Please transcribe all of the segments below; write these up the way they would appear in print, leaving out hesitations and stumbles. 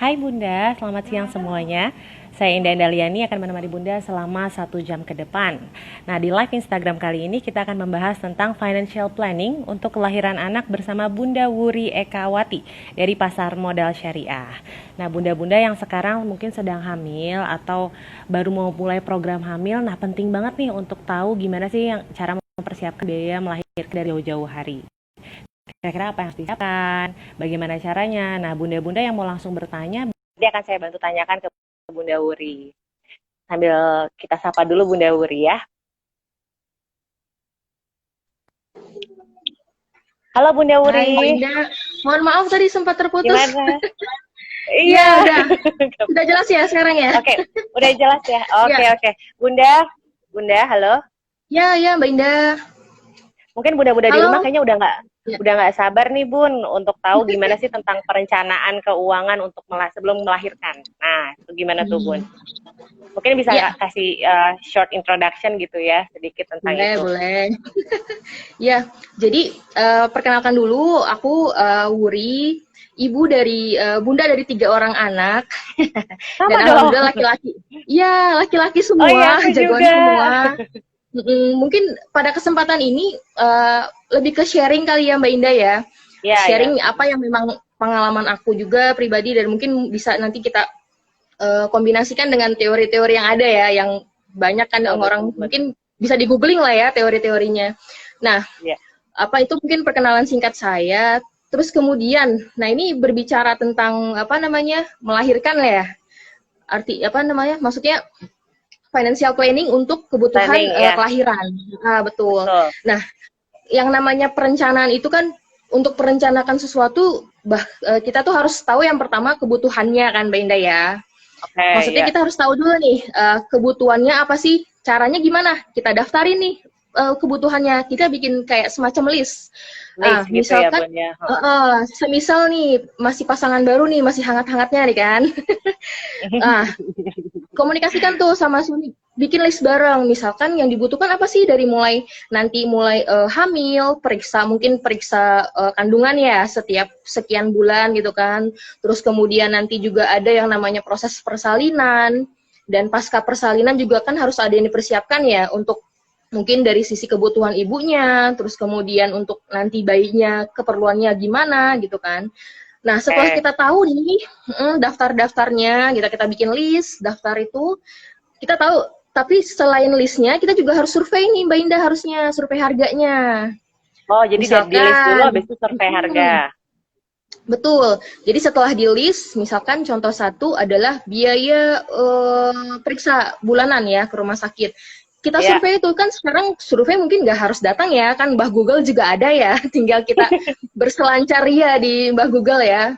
Hai Bunda, selamat siang semuanya. Saya Indah Daliani akan menemani Bunda selama 1 jam ke depan. Nah, di live Instagram kali ini kita akan membahas tentang financial planning untuk kelahiran anak bersama Bunda Wuri Ekawati dari Pasar Modal Syariah. Nah, bunda-bunda yang sekarang mungkin sedang hamil atau baru mau mulai program hamil, nah penting banget nih untuk tahu gimana sih yang cara mempersiapkan biaya melahirkan dari jauh-jauh hari. Kira-kira apa yang harus disiapkan, bagaimana caranya. Nah, bunda-bunda yang mau langsung bertanya, nanti akan saya bantu tanyakan ke Bunda Wuri. Sambil kita sapa dulu Bunda Wuri ya. Halo Bunda Wuri. Hai Indah, mohon maaf tadi sempat terputus. Gimana? Iya, Iya. udah jelas ya sekarang ya? Oke, udah jelas ya. Oke, Ya, oke. Bunda, halo. ya Mbak Indah. Mungkin bunda-bunda di rumah Halo. kayaknya udah nggak Ya. sabar nih Bun untuk tahu gimana sih tentang perencanaan keuangan untuk sebelum melahirkan. Nah, itu gimana tuh Bun? Mungkin bisa Ya, kasih short introduction gitu ya, sedikit tentang boleh, itu. boleh. Ya, jadi perkenalkan dulu, aku Wuri, ibu dari bunda dari 3 orang anak, dan Sama dong. alhamdulillah laki-laki. Iya, laki-laki Oh iya, semua, aku jagoan juga. semua. Mungkin pada kesempatan ini lebih ke sharing kali ya Mbak Indah ya. Iya, iya. Sharing apa yang memang pengalaman aku juga pribadi dan mungkin bisa nanti kita kombinasikan dengan teori-teori yang ada ya, yang banyak kan Betul, betul, orang betul. mungkin bisa di googling lah ya teori-teorinya. Nah, Iya. apa itu mungkin perkenalan singkat saya. Terus kemudian, nah ini berbicara tentang apa namanya melahirkan lah ya. Arti apa namanya? Maksudnya financial planning untuk kebutuhan Planning, ya. kelahiran. Ah, betul. Betul. Nah, yang namanya perencanaan itu kan untuk perencanakan sesuatu kita tuh harus tahu yang pertama kebutuhannya kan Mbak Indah ya. Oke, Maksudnya ya. kita harus tahu dulu nih kebutuhannya apa sih, caranya gimana? Kita daftarin nih kebutuhannya, kita bikin kayak semacam list. List gitu ya, Misalkan Bun ya. semisal nih masih pasangan baru nih, masih hangat-hangatnya nih kan. Ah, komunikasikan tuh sama suami, bikin list bareng. Misalkan yang dibutuhkan apa sih dari mulai hamil, mungkin periksa kandungan ya setiap sekian bulan gitu kan. Terus kemudian nanti juga ada yang namanya proses persalinan, dan pasca persalinan juga kan harus ada yang dipersiapkan ya untuk mungkin dari sisi kebutuhan ibunya, terus kemudian untuk nanti bayinya keperluannya gimana gitu kan. Nah, setelah Oke. kita tahu nih daftar-daftarnya, kita bikin list, daftar itu, kita tahu. Tapi selain listnya, kita juga harus survei nih, Mbak Indah, harusnya survei harganya. Oh, jadi di list dulu, Misalkan, habis itu survei harga. betul. Jadi setelah di list, misalkan contoh satu adalah biaya periksa bulanan ya ke rumah sakit. Kita Ya. survei itu kan sekarang survei mungkin nggak harus datang ya, kan Mbah Google juga ada ya, tinggal kita berselancar ya di Mbah Google ya.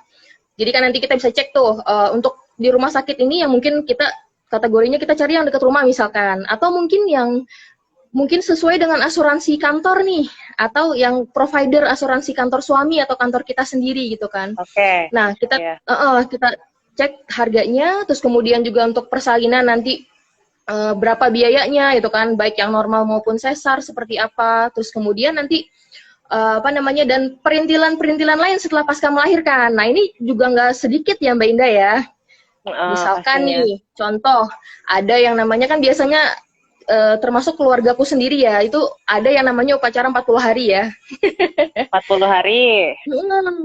Jadi kan nanti kita bisa cek tuh untuk di rumah sakit ini yang mungkin kita kategorinya kita cari yang dekat rumah misalkan, atau mungkin yang mungkin sesuai dengan asuransi kantor nih, atau yang provider asuransi kantor suami atau kantor kita sendiri gitu kan. Oke. Nah, Ya. kita cek harganya, terus kemudian juga untuk persalinan nanti berapa biayanya itu kan, baik yang normal maupun sesar seperti apa, terus kemudian nanti apa namanya, dan perintilan-perintilan lain setelah pasca melahirkan. Nah ini juga nggak sedikit ya Mbak Indah ya. Misalkan Pastinya. nih, contoh ada yang namanya kan biasanya termasuk keluargaku sendiri ya, itu ada yang namanya upacara 40 hari ya. 40 hari.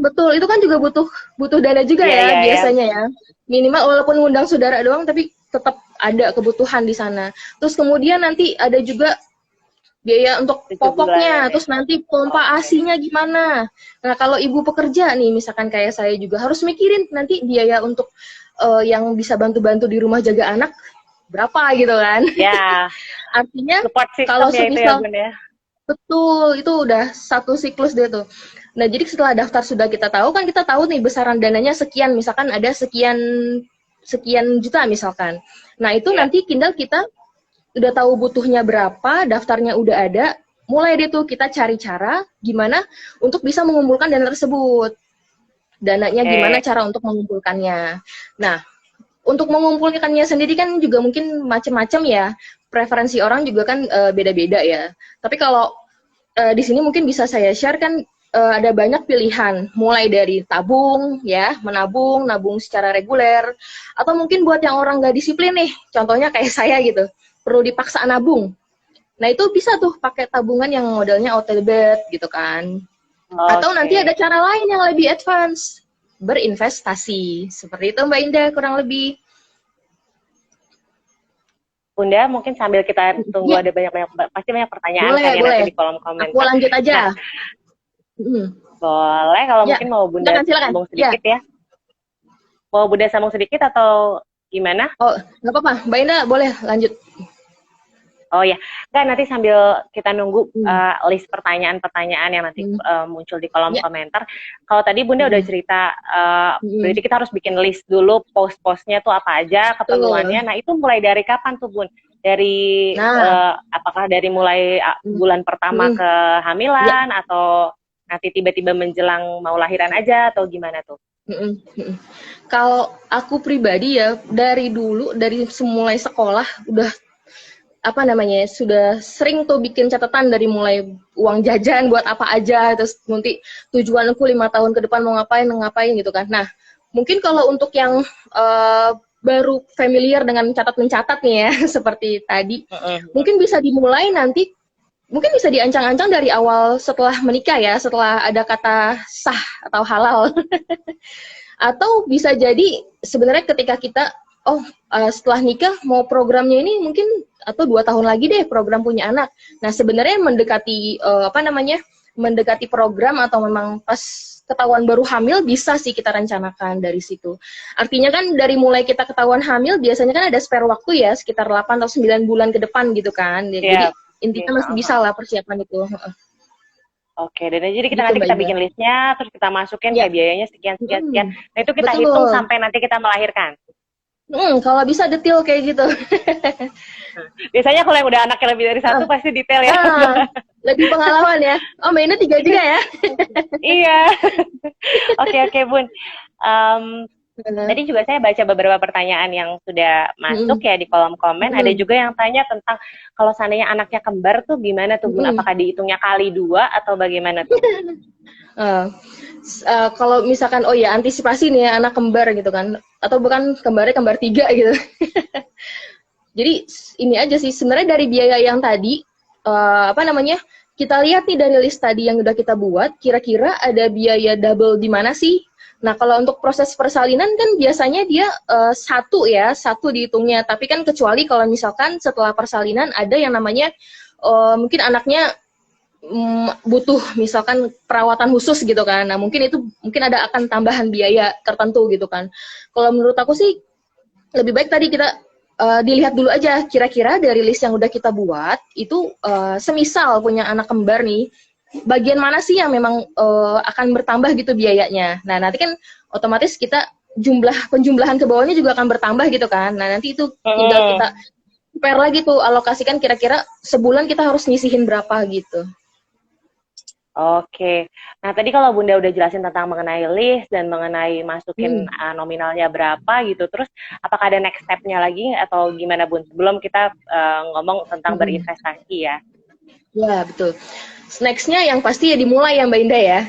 Betul, itu kan juga butuh butuh dana juga Iya, ya iya, iya. biasanya ya. Minimal walaupun ngundang saudara doang, tapi tetap ada kebutuhan di sana. Terus kemudian nanti ada juga biaya untuk 7 bulanan popoknya, ya. terus nanti pompa Oke. ASI-nya gimana. Nah, kalau ibu pekerja nih, misalkan kayak saya juga harus mikirin nanti biaya untuk yang bisa bantu-bantu di rumah jaga anak berapa gitu kan. Ya, Artinya support system kalau ya itu ya, semisal Bun ya. betul, itu udah satu siklus deh tuh. Nah, jadi setelah daftar sudah kita tahu kan, kita tahu nih besaran dananya sekian, misalkan ada sekian sekian juta misalkan. Nah, itu Ya. nanti tinggal kita udah tahu butuhnya berapa, daftarnya udah ada, mulai deh tuh kita cari cara gimana untuk bisa mengumpulkan dana tersebut. Dananya gimana Oke. cara untuk mengumpulkannya. Nah, untuk mengumpulkannya sendiri kan juga mungkin macam-macam ya. Preferensi orang juga kan beda-beda ya. Tapi kalau di sini mungkin bisa saya share kan, ada banyak pilihan, mulai dari tabung, ya, menabung, nabung secara reguler, atau mungkin buat yang orang nggak disiplin nih, contohnya kayak saya gitu, perlu dipaksa nabung. Nah itu bisa tuh pakai tabungan yang modelnya autodebit gitu kan. Atau nanti Oke. ada cara lain yang lebih advance, berinvestasi. Seperti itu Mbak Indah kurang lebih. Bunda, mungkin sambil kita tunggu Ya, ada pasti banyak pertanyaan boleh, kan ya nanti boleh. di kolom Aku komentar. lanjut Nah, aja. Hmm. boleh kalau Ya, mungkin mau Bunda silakan, silakan. sambung Ya, sedikit ya. Mau Bunda sambung sedikit atau gimana? oh, nggak apa-apa. Mbak Indah boleh lanjut. Oh ya, kan nanti sambil kita nunggu Hmm. list pertanyaan-pertanyaan yang nanti Hmm. muncul di kolom Ya. komentar. Kalau tadi Bunda udah Hmm. cerita, Hmm. berarti kita harus bikin list dulu post-postnya tuh apa aja, keperluannya. Tuh. Nah itu mulai dari kapan tuh Bun? Dari Nah, apakah dari mulai hmm. bulan pertama Hmm. Ya. kehamilan atau nanti tiba-tiba menjelang mau lahiran aja atau gimana tuh? Mm-mm, mm-mm. Kalau aku pribadi ya dari dulu dari mulai sekolah udah apa namanya sudah sering tuh bikin catatan dari mulai uang jajan buat apa aja terus nanti tujuanku 5 tahun ke depan mau ngapain gitu kan. Nah mungkin kalau untuk yang baru familiar dengan catat mencatat nih ya seperti tadi mungkin bisa dimulai nanti mungkin bisa diancang-ancang dari awal setelah menikah ya setelah ada kata sah atau halal. Atau bisa jadi sebenarnya ketika kita setelah nikah mau programnya ini mungkin atau 2 tahun lagi deh program punya anak. Nah sebenarnya mendekati mendekati program atau memang pas ketahuan baru hamil bisa sih kita rencanakan dari situ. Artinya kan dari mulai kita ketahuan hamil biasanya kan ada spare waktu ya sekitar 8 atau 9 bulan ke depan gitu kan. Jadi Iya. intinya masih bisa lah persiapan itu. Oke, dan jadi kita Gitu nanti Mbak kita Indah. bikin listnya, terus kita masukin Ya, kayak biayanya sekian sekian sekian. Nah itu kita hitung betul. sampai nanti kita melahirkan. Kalau bisa detail kayak gitu. Biasanya kalau yang udah anaknya lebih dari satu Ah, pasti detail ya. ah, lebih pengalaman ya. Oh, mainnya 3 juga ya. Iya. Oke oke Bun. Em, Heeh. Tadi juga saya baca beberapa pertanyaan yang sudah masuk Mm-mm. ya di kolom komen. Ada Mm-mm. juga yang tanya tentang kalau seandainya anaknya kembar tuh gimana tuh Bun? Mm-mm. Apakah dihitungnya kali dua atau bagaimana tuh? Eh, kalau misalkan oh ya antisipasi nih ya anak kembar gitu kan atau bukan kembarnya kembar 3 gitu. Jadi ini aja sih sebenarnya dari biaya yang tadi apa namanya kita lihat nih dari list tadi yang udah kita buat kira-kira ada biaya double di mana sih? Nah kalau untuk proses persalinan kan biasanya dia satu dihitungnya tapi kan kecuali kalau misalkan setelah persalinan ada yang namanya mungkin anaknya butuh misalkan perawatan khusus gitu kan. Nah, mungkin ada akan tambahan biaya tertentu gitu kan. Kalau menurut aku sih lebih baik tadi kita dilihat dulu aja kira-kira dari list yang udah kita buat itu semisal punya anak kembar nih, bagian mana sih yang memang akan bertambah gitu biayanya. Nah, nanti kan otomatis kita penjumlahan ke bawahnya juga akan bertambah gitu kan. Nah, nanti itu tinggal kita compare lagi tuh alokasikan kira-kira sebulan kita harus nyisihin berapa gitu. Oke. Nah, tadi kalau Bunda udah jelasin tentang mengenai list dan mengenai masukin Hmm. nominalnya berapa gitu, terus apakah ada next step-nya lagi atau gimana Bun? Sebelum kita ngomong tentang Hmm. berinvestasi ya. Ya, betul. Next-nya yang pasti ya dimulai ya Mbak Indah ya.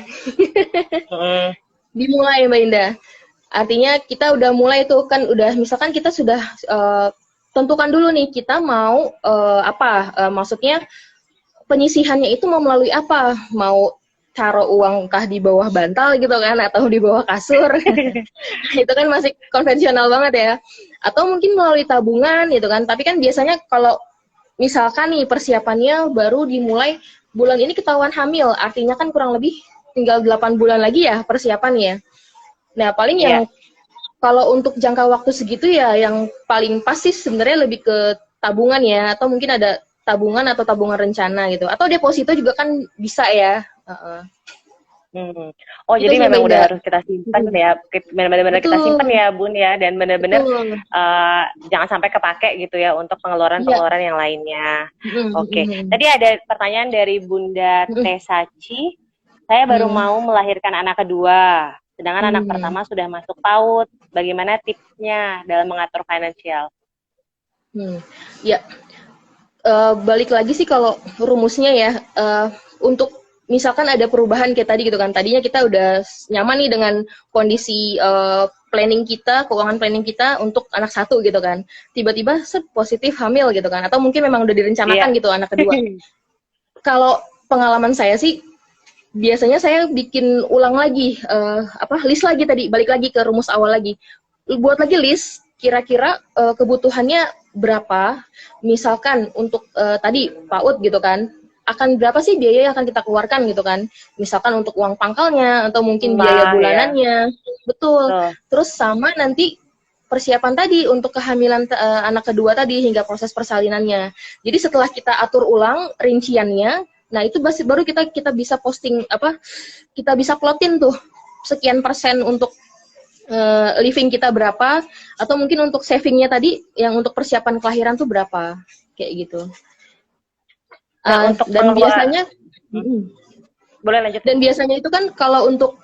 Hmm. Dimulai Mbak Indah. Artinya kita udah mulai tuh kan udah misalkan kita sudah tentukan dulu nih kita mau maksudnya penyisihannya itu mau melalui apa? Mau taruh uang kah di bawah bantal gitu kan atau di bawah kasur. Itu kan masih konvensional banget ya. Atau mungkin melalui tabungan gitu kan. Tapi kan biasanya kalau misalkan nih persiapannya baru dimulai bulan ini ketahuan hamil, artinya kan kurang lebih tinggal 8 bulan lagi ya persiapannya. Nah, paling yang Iya. kalau untuk jangka waktu segitu ya yang paling pasti sebenarnya lebih ke tabungan ya atau mungkin ada tabungan atau tabungan rencana gitu. Atau deposito juga kan bisa ya. Oh, Itu jadi sih Mbak memang udah Indah. harus kita simpan ya, benar-benar kita simpan Betul, ya Bun ya, dan benar-benar betul. jangan sampai kepake gitu ya untuk Iya. pengeluaran-pengeluaran yang lainnya. Mm, Oke, mm, tadi ada pertanyaan dari Bunda mm, Tesaci. Saya baru mm, mau melahirkan anak kedua, sedangkan anak mm, pertama sudah masuk PAUD. Bagaimana tipsnya dalam mengatur finansial? mm. Ya, balik lagi sih kalau rumusnya ya untuk misalkan ada perubahan kayak tadi gitu kan, tadinya kita udah nyaman nih dengan kondisi planning kita, keuangan planning kita untuk anak satu gitu kan, tiba-tiba positif hamil gitu kan, atau mungkin memang udah direncanakan Iya. gitu anak kedua. Kalau pengalaman saya sih, biasanya saya bikin ulang lagi, list lagi tadi, balik lagi ke rumus awal lagi, buat lagi list, kira-kira kebutuhannya berapa, misalkan untuk tadi PAUD gitu kan, akan berapa sih biaya yang akan kita keluarkan gitu kan, misalkan untuk uang pangkalnya, atau mungkin biaya bulanannya, betul. Terus sama nanti persiapan tadi untuk kehamilan anak kedua tadi, hingga proses persalinannya. Jadi setelah kita atur ulang rinciannya, nah itu baru kita bisa posting, kita bisa plotin tuh sekian persen untuk living kita berapa, atau mungkin untuk savingnya tadi yang untuk persiapan kelahiran tuh berapa, kayak gitu. Untuk dan biasanya boleh lanjut. Dan biasanya itu kan kalau untuk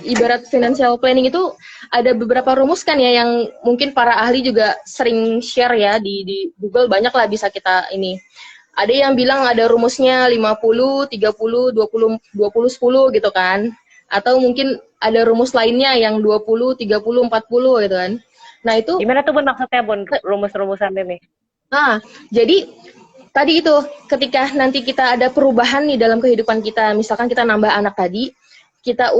ibarat financial planning itu ada beberapa rumus kan ya, yang mungkin para ahli juga sering share ya di Google, banyak lah bisa kita ini. Ada yang bilang ada rumusnya 50, 30, 20, 20, 10 gitu kan. Atau mungkin ada rumus lainnya yang 20, 30, 40 gitu kan. Nah itu gimana tuh Bun maksudnya Bun, rumus-rumusan ini? Jadi tadi itu, ketika nanti kita ada perubahan nih dalam kehidupan kita, misalkan kita nambah anak tadi, kita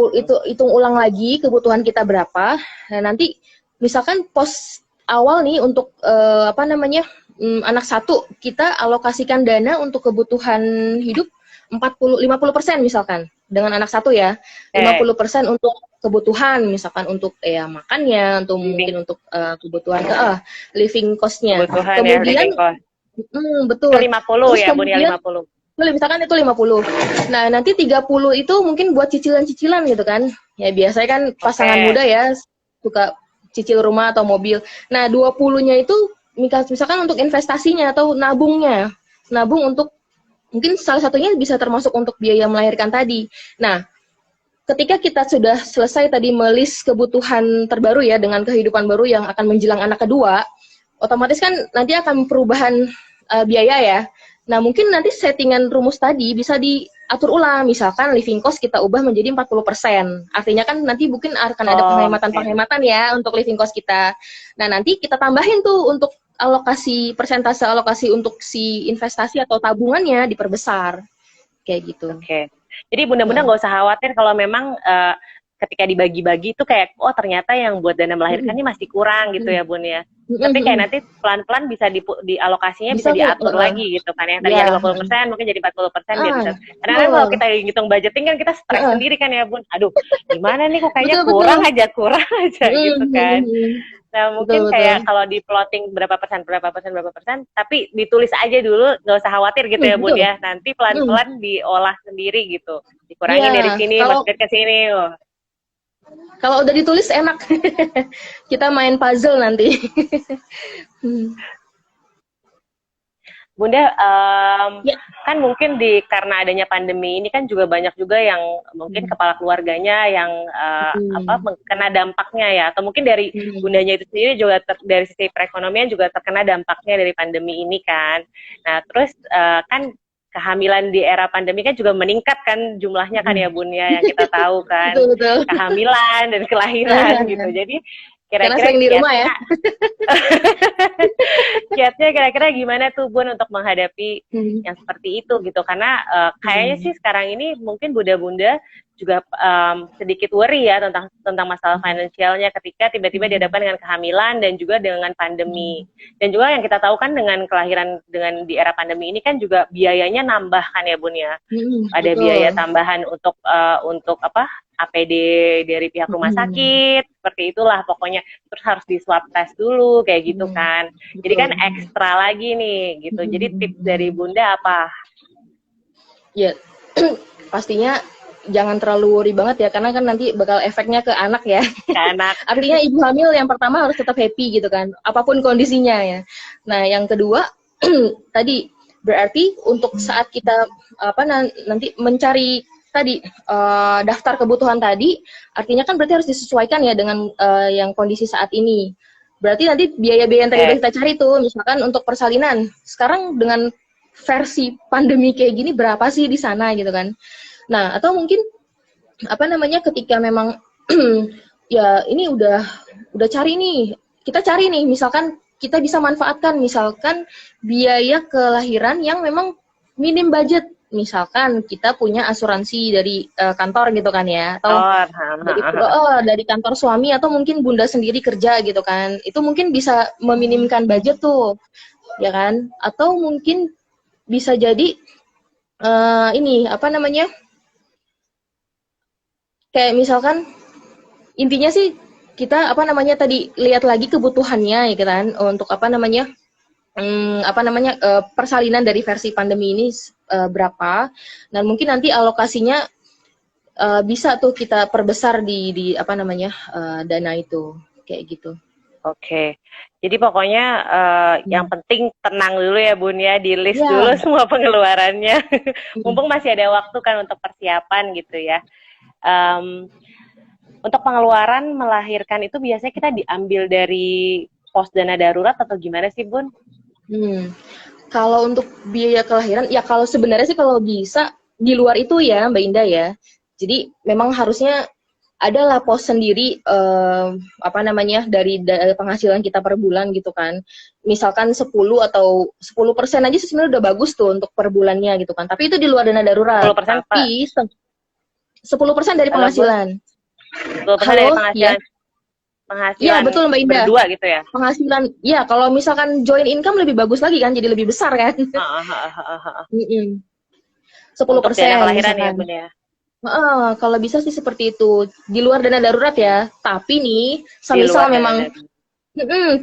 hitung ulang lagi kebutuhan kita berapa. Nah nanti misalkan pos awal nih untuk anak satu, kita alokasikan dana untuk kebutuhan hidup 50% misalkan dengan anak satu ya, 50% untuk kebutuhan, misalkan untuk makannya, untuk mungkin untuk kebutuhan living cost-nya. Kemudian betul. 50 terus ya Bun ya, 50. Misalkan itu 50. Nah, nanti 30 itu mungkin buat cicilan-cicilan gitu kan. Ya biasanya kan pasangan muda ya suka cicil rumah atau mobil. Nah, 20-nya itu misalkan untuk investasinya atau nabungnya. Nabung untuk mungkin salah satunya bisa termasuk untuk biaya melahirkan tadi. Nah, ketika kita sudah selesai tadi melis kebutuhan terbaru ya dengan kehidupan baru yang akan menjelang anak kedua, otomatis kan nanti akan perubahan biaya ya. Nah, mungkin nanti settingan rumus tadi bisa diatur ulang. Misalkan living cost kita ubah menjadi 40%. Artinya kan nanti mungkin akan ada penghematan-penghematan ya untuk living cost kita. Nah, nanti kita tambahin tuh untuk persentase alokasi untuk si investasi atau tabungannya diperbesar. Kayak gitu. Oke. Jadi bunda-bunda nggak usah khawatir kalau memang ketika dibagi-bagi itu kayak, oh ternyata yang buat dana melahirkan ini masih kurang gitu ya Bun ya. Tapi kayak nanti pelan-pelan bisa dialokasinya bisa diatur lagi gitu kan. Yang tadinya 50% mungkin jadi 40% gitu. Karena kalau kita hitung budgeting kan kita stres sendiri kan ya Bun. Aduh, gimana nih kok kayaknya kurang aja gitu kan. Nah mungkin kayak kalau di plotting berapa persen, tapi ditulis aja dulu, nggak usah khawatir gitu ya Bun ya. Nanti pelan-pelan diolah sendiri gitu. Dikurangi dari sini, masukin ke sini. Kalau udah ditulis enak, kita main puzzle nanti. Bunda, kan mungkin karena adanya pandemi ini kan juga banyak juga yang mungkin kepala keluarganya yang kena dampaknya ya, atau mungkin dari bundanya itu sendiri juga dari sisi perekonomian juga terkena dampaknya dari pandemi ini kan. Nah terus kan kehamilan di era pandemi kan juga meningkat kan jumlahnya kan ya Bun ya, yang kita tahu kan. Betul. Kehamilan dan kelahiran gitu. Jadi kira-kira di rumah ya. Kiatnya kira-kira gimana tuh Bun untuk menghadapi yang seperti itu gitu, karena kayaknya sih sekarang ini mungkin bunda-bunda juga sedikit worry ya tentang masalah finansialnya ketika tiba-tiba dihadapkan dengan kehamilan dan juga dengan pandemi. Dan juga yang kita tahu kan dengan kelahiran dengan di era pandemi ini kan juga biayanya nambah kan ya Bun ya. Ada biaya tambahan untuk APD dari pihak rumah sakit, seperti itulah pokoknya. Terus harus di swab test dulu kayak gitu kan. Jadi kan ekstra lagi nih gitu. Jadi tips dari Bunda apa? Ya, pastinya jangan terlalu worry banget ya, karena kan nanti bakal efeknya ke anak ya. Ke anak. Artinya ibu hamil yang pertama harus tetap happy gitu kan, apapun kondisinya ya. Nah, yang kedua tadi berarti untuk saat kita nanti mencari tadi daftar kebutuhan tadi, artinya kan berarti harus disesuaikan ya dengan yang kondisi saat ini. Berarti nanti biaya-biaya yang tadi kita cari tuh, misalkan untuk persalinan, sekarang dengan versi pandemi kayak gini berapa sih di sana gitu kan. Nah, atau mungkin apa namanya ketika memang ya ini udah cari nih, kita cari nih misalkan kita bisa manfaatkan misalkan biaya kelahiran yang memang minim budget, misalkan kita punya asuransi dari kantor gitu kan ya, atau dari kantor suami, atau mungkin bunda sendiri kerja gitu kan, itu mungkin bisa meminimkan budget tuh ya kan. Atau mungkin bisa jadi ini apa namanya, kayak misalkan intinya sih kita apa namanya tadi lihat lagi kebutuhannya ya kan, untuk persalinan dari versi pandemi ini berapa, dan mungkin nanti alokasinya bisa tuh kita perbesar di apa namanya dana itu kayak gitu. Oke, jadi pokoknya yang penting tenang dulu ya Bun ya, di list Ya. dulu semua pengeluarannya. Mumpung masih ada waktu kan untuk persiapan gitu ya. Untuk pengeluaran melahirkan itu biasanya kita diambil dari pos dana darurat atau gimana sih Bun? Kalau untuk biaya kelahiran, ya kalau sebenarnya sih kalau bisa di luar itu ya Mbak Indah ya. Jadi memang harusnya adalah pos sendiri apa namanya dari penghasilan kita per bulan gitu kan. Misalkan 10 atau 10% aja sebenarnya udah bagus tuh untuk per bulannya gitu kan. Tapi itu di luar dana darurat. 10% Tapi 10% dari penghasilan. 10% dari penghasilan. Ya. Iya betul Mbak Indah. Berdua gitu ya. Penghasilan, ya kalau misalkan joint income lebih bagus lagi kan, jadi lebih besar kan. 10% untuk dana kelahiran misalkan. ya Bun ya. Kalau bisa sih seperti itu di luar dana darurat ya. Tapi nih, semisal memang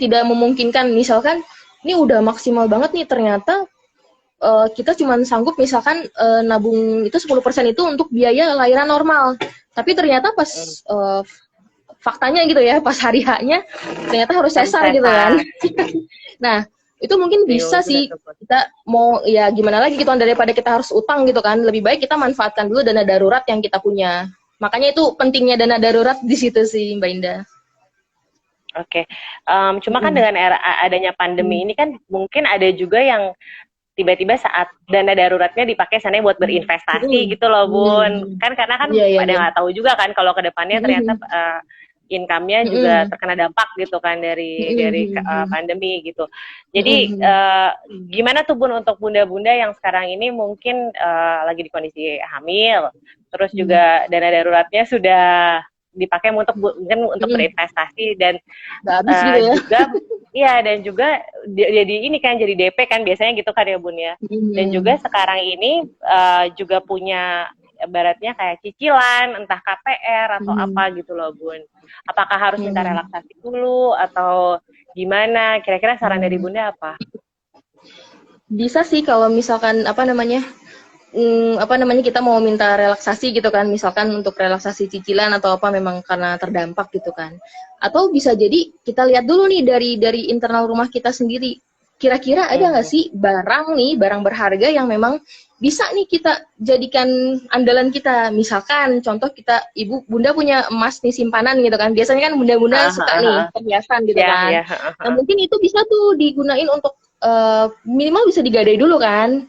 tidak memungkinkan, misalkan ini udah maksimal banget nih ternyata kita cuma sanggup misalkan nabung itu 10% itu untuk biaya lahiran normal. Tapi ternyata pas faktanya gitu ya, pas hari H-nya ternyata harus sesar gitu kan. Nah, itu mungkin bisa sih kita mau ya gimana lagi gitu kan, daripada kita harus utang gitu kan, lebih baik kita manfaatkan dulu dana darurat yang kita punya. Makanya itu pentingnya dana darurat di situ sih Mbak Indah. Oke, cuma kan dengan adanya pandemi ini kan mungkin ada juga yang tiba-tiba saat dana daruratnya dipakai sana buat berinvestasi gitu loh Bun. Kan karena kan pada nggak tahu juga kan kalau kedepannya ternyata income-nya juga terkena dampak gitu kan dari pandemi gitu. Jadi gimana tuh Bun untuk bunda-bunda yang sekarang ini mungkin lagi di kondisi hamil, terus juga dana daruratnya sudah dipakai mungkin untuk berinvestasi dan gitu ya. juga iya, dan juga jadi ini kan jadi DP kan biasanya gitu kan ya Bun ya. Dan juga sekarang ini juga punya ibaratnya kayak cicilan entah KPR atau apa gitu loh Bun. Apakah harus minta relaksasi dulu atau gimana? Kira-kira saran dari Bunda apa? Bisa sih kalau misalkan apa namanya kita mau minta relaksasi gitu kan, misalkan untuk relaksasi cicilan atau apa memang karena terdampak gitu kan. Atau bisa jadi kita lihat dulu nih dari internal rumah kita sendiri. Kira-kira ada nggak sih barang berharga yang memang bisa nih kita jadikan andalan kita. Misalkan contoh kita, bunda punya emas nih simpanan gitu kan. Biasanya kan bunda-bunda suka nih perhiasan gitu kan. Nah mungkin itu bisa tuh digunain untuk minimal bisa digadai dulu kan.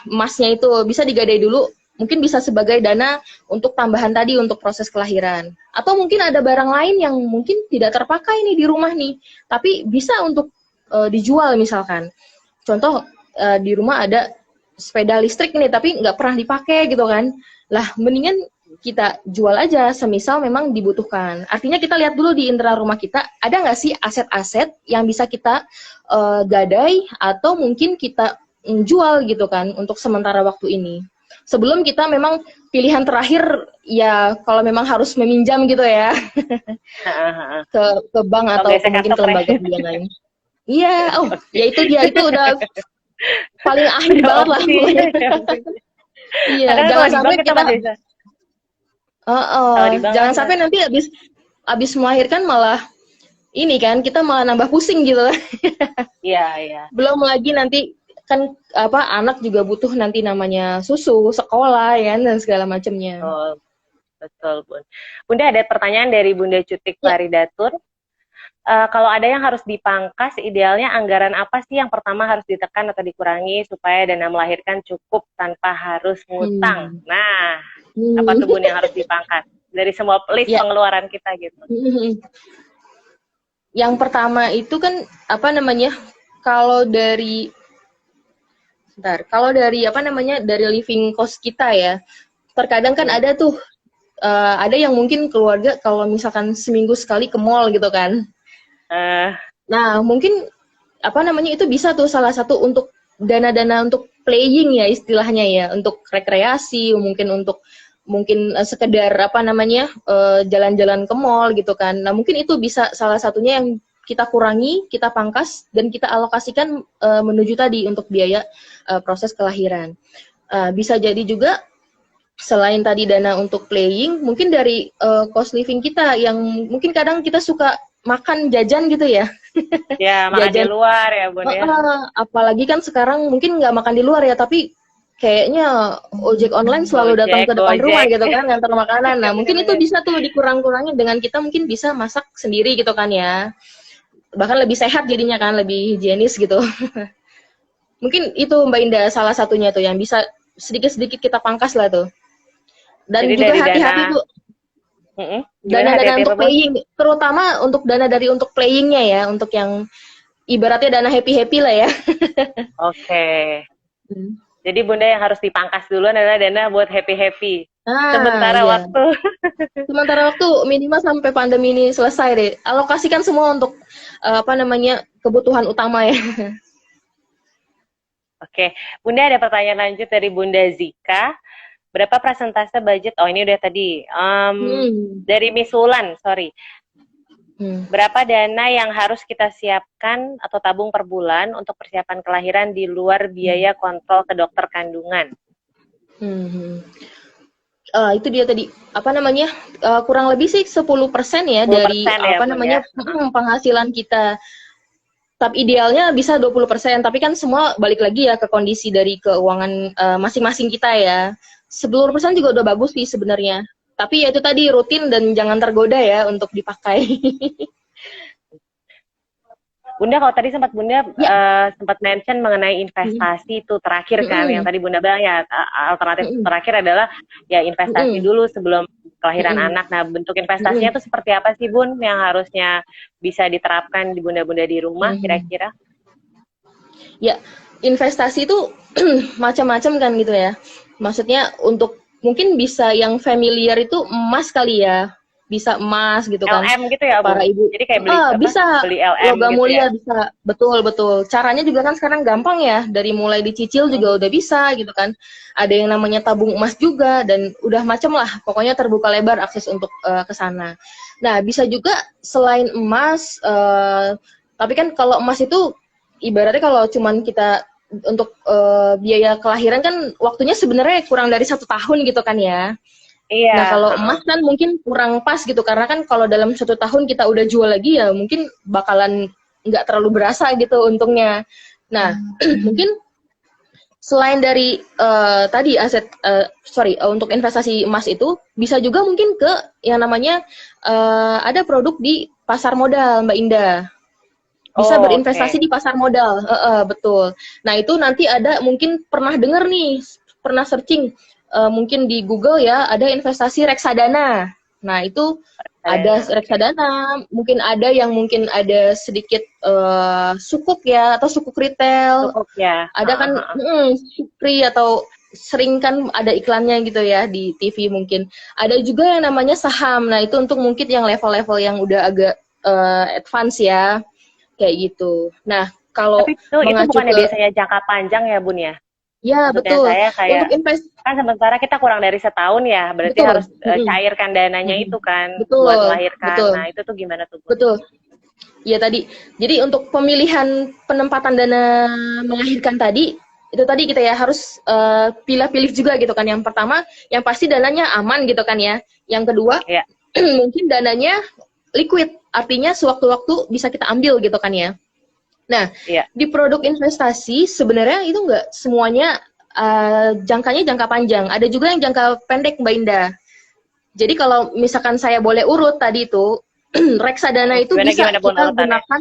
Emasnya itu bisa digadai dulu, mungkin bisa sebagai dana untuk tambahan tadi untuk proses kelahiran. Atau mungkin ada barang lain yang mungkin tidak terpakai nih di rumah nih, tapi bisa untuk dijual misalkan. Contoh di rumah ada sepeda listrik nih tapi nggak pernah dipakai gitu kan. Lah mendingan kita jual aja semisal memang dibutuhkan. Artinya kita lihat dulu di internal rumah kita ada nggak sih aset-aset yang bisa kita gadai atau mungkin kita jual gitu kan untuk sementara waktu ini. Sebelum kita memang pilihan terakhir ya kalau memang harus meminjam gitu ya ke bank atau mungkin ke lembaga yang lain. Iya, ya itu dia, itu udah paling akhir banget lah. Iya, jangan sampai kita jangan sampai nanti habis melahirkan malah ini kan kita malah nambah pusing gitu. Iya. Belum lagi nanti kan anak juga butuh nanti namanya susu, sekolah ya dan segala macamnya. Betul Bun. Bunda ada pertanyaan dari Bunda Cutik Laridatur. Kalau ada yang harus dipangkas, idealnya anggaran apa sih yang pertama harus ditekan atau dikurangi supaya dana melahirkan cukup tanpa harus ngutang? Hmm. Nah, apa Hmm. tuh Bun yang harus dipangkas dari semua list Ya. pengeluaran kita gitu? Yang pertama itu kan apa namanya? Kalau dari kalau dari apa namanya? Dari living cost kita ya. Terkadang kan ada tuh ada yang mungkin keluarga kalau misalkan seminggu sekali ke mall gitu kan. Eh, Nah, mungkin apa namanya itu bisa tuh salah satu untuk dana-dana untuk playing ya istilahnya ya, untuk rekreasi, mungkin sekedar apa namanya jalan-jalan ke mall gitu kan. Nah, mungkin itu bisa salah satunya yang kita kurangi, kita pangkas dan kita alokasikan menuju tadi untuk biaya proses kelahiran. Bisa jadi juga selain tadi dana untuk playing, mungkin dari cost living kita yang mungkin kadang kita suka makan jajan gitu ya. ya makan di Jajan. luar ya Bun ya. Apalagi kan sekarang mungkin nggak makan di luar ya, tapi kayaknya ojek online selalu datang ke depan rumah Gojek. gitu kan, ngantar makanan. Nah, mungkin itu bisa tuh dikurang-kurangin dengan kita mungkin bisa masak sendiri gitu kan ya. Bahkan lebih sehat jadinya kan, lebih higienis gitu. Mungkin itu Mbak Indah salah satunya tuh yang bisa sedikit-sedikit kita pangkas lah tuh. Dan Jadi juga dari hati-hati dana, tuh gimana dana-dana hati-hati untuk Bun? playing, terutama untuk dana dari untuk playingnya ya, untuk yang ibaratnya dana happy-happy lah ya. Oke. Jadi Bunda yang harus dipangkas duluan adalah dana buat happy-happy. Ah, Sementara iya. waktu. Sementara waktu minimal sampai pandemi ini selesai deh. Alokasikan semua untuk apa namanya kebutuhan utama ya. Oke, Bunda ada pertanyaan lanjut dari Bunda Zika. Berapa persentase budget? Oh ini udah tadi. Hmm. Dari Miss Wulan, sorry. Hmm. Berapa dana yang harus kita siapkan atau tabung per bulan untuk persiapan kelahiran di luar biaya kontrol ke dokter kandungan? Itu dia tadi apa namanya kurang lebih sih 10% ya 10% dari ya apa Bun ya? namanya penghasilan kita. Tapi idealnya bisa 20%, tapi kan semua balik lagi ya ke kondisi dari keuangan masing-masing kita ya. 10% juga udah bagus sih sebenarnya. Tapi ya itu tadi rutin dan jangan tergoda ya untuk dipakai. Bunda kalau tadi sempat Bunda Ya. sempat mention mengenai investasi itu terakhir kan, yang tadi Bunda bilang ya alternatif terakhir adalah ya investasi dulu sebelum kelahiran anak. Nah bentuk investasinya itu seperti apa sih Bun yang harusnya bisa diterapkan di bunda-bunda di rumah kira-kira? Ya, investasi itu macam-macam kan gitu ya. Maksudnya untuk mungkin bisa yang familiar itu emas kali ya. Bisa emas gitu kan. LM gitu ya Para Bun? ibu. Jadi kayak beli apa? Bisa Beli LM logam gitu ya? mulia bisa. Betul, betul. Caranya juga kan sekarang gampang ya. Dari mulai dicicil juga udah bisa gitu kan. Ada yang namanya tabung emas juga dan udah macam lah. Pokoknya terbuka lebar akses untuk ke sana. Nah, bisa juga selain emas tapi kan kalau emas itu ibaratnya kalau cuman kita untuk biaya kelahiran kan waktunya sebenarnya kurang dari 1 tahun gitu kan ya. Iya. Nah kalau emas kan mungkin kurang pas gitu karena kan kalau dalam 1 tahun kita udah jual lagi ya mungkin bakalan nggak terlalu berasa gitu untungnya. Nah mungkin selain dari tadi aset untuk investasi emas itu bisa juga mungkin ke yang namanya ada produk di pasar modal Mbak Indah. Bisa berinvestasi di pasar modal, betul. Nah itu nanti ada mungkin pernah dengar nih, pernah searching mungkin di Google ya, ada investasi reksadana. Nah itu ada reksadana, mungkin ada yang mungkin ada sedikit sukuk ya atau sukuk retail. Sukuk ya. Ada kan Sukri atau sering kan ada iklannya gitu ya di TV mungkin. Ada juga yang namanya saham. Nah itu untuk mungkin yang level-level yang udah agak advance ya. Kayak gitu. Nah, kalau tapi itu bukannya biasanya jangka panjang ya, Bun ya? Ya, maksudnya betul. saya kayak Untuk kan sementara kita kurang dari setahun ya, berarti betul. harus cairkan dananya itu kan betul. buat melahirkan. Betul. Nah, itu tuh gimana tuh, Bun? Betul. Iya tadi. Jadi untuk pemilihan penempatan dana melahirkan tadi, itu tadi kita ya harus pilih-pilih juga gitu kan. Yang pertama, yang pasti dananya aman gitu kan ya. Yang kedua, mungkin dananya liquid, artinya sewaktu-waktu bisa kita ambil gitu kan ya. Nah, di produk investasi sebenarnya itu nggak semuanya jangkanya jangka panjang. Ada juga yang jangka pendek, Mbak Indah. Jadi kalau misalkan saya boleh urut tadi itu, reksadana itu Gimana bisa gimana Bun kita urutannya? gunakan.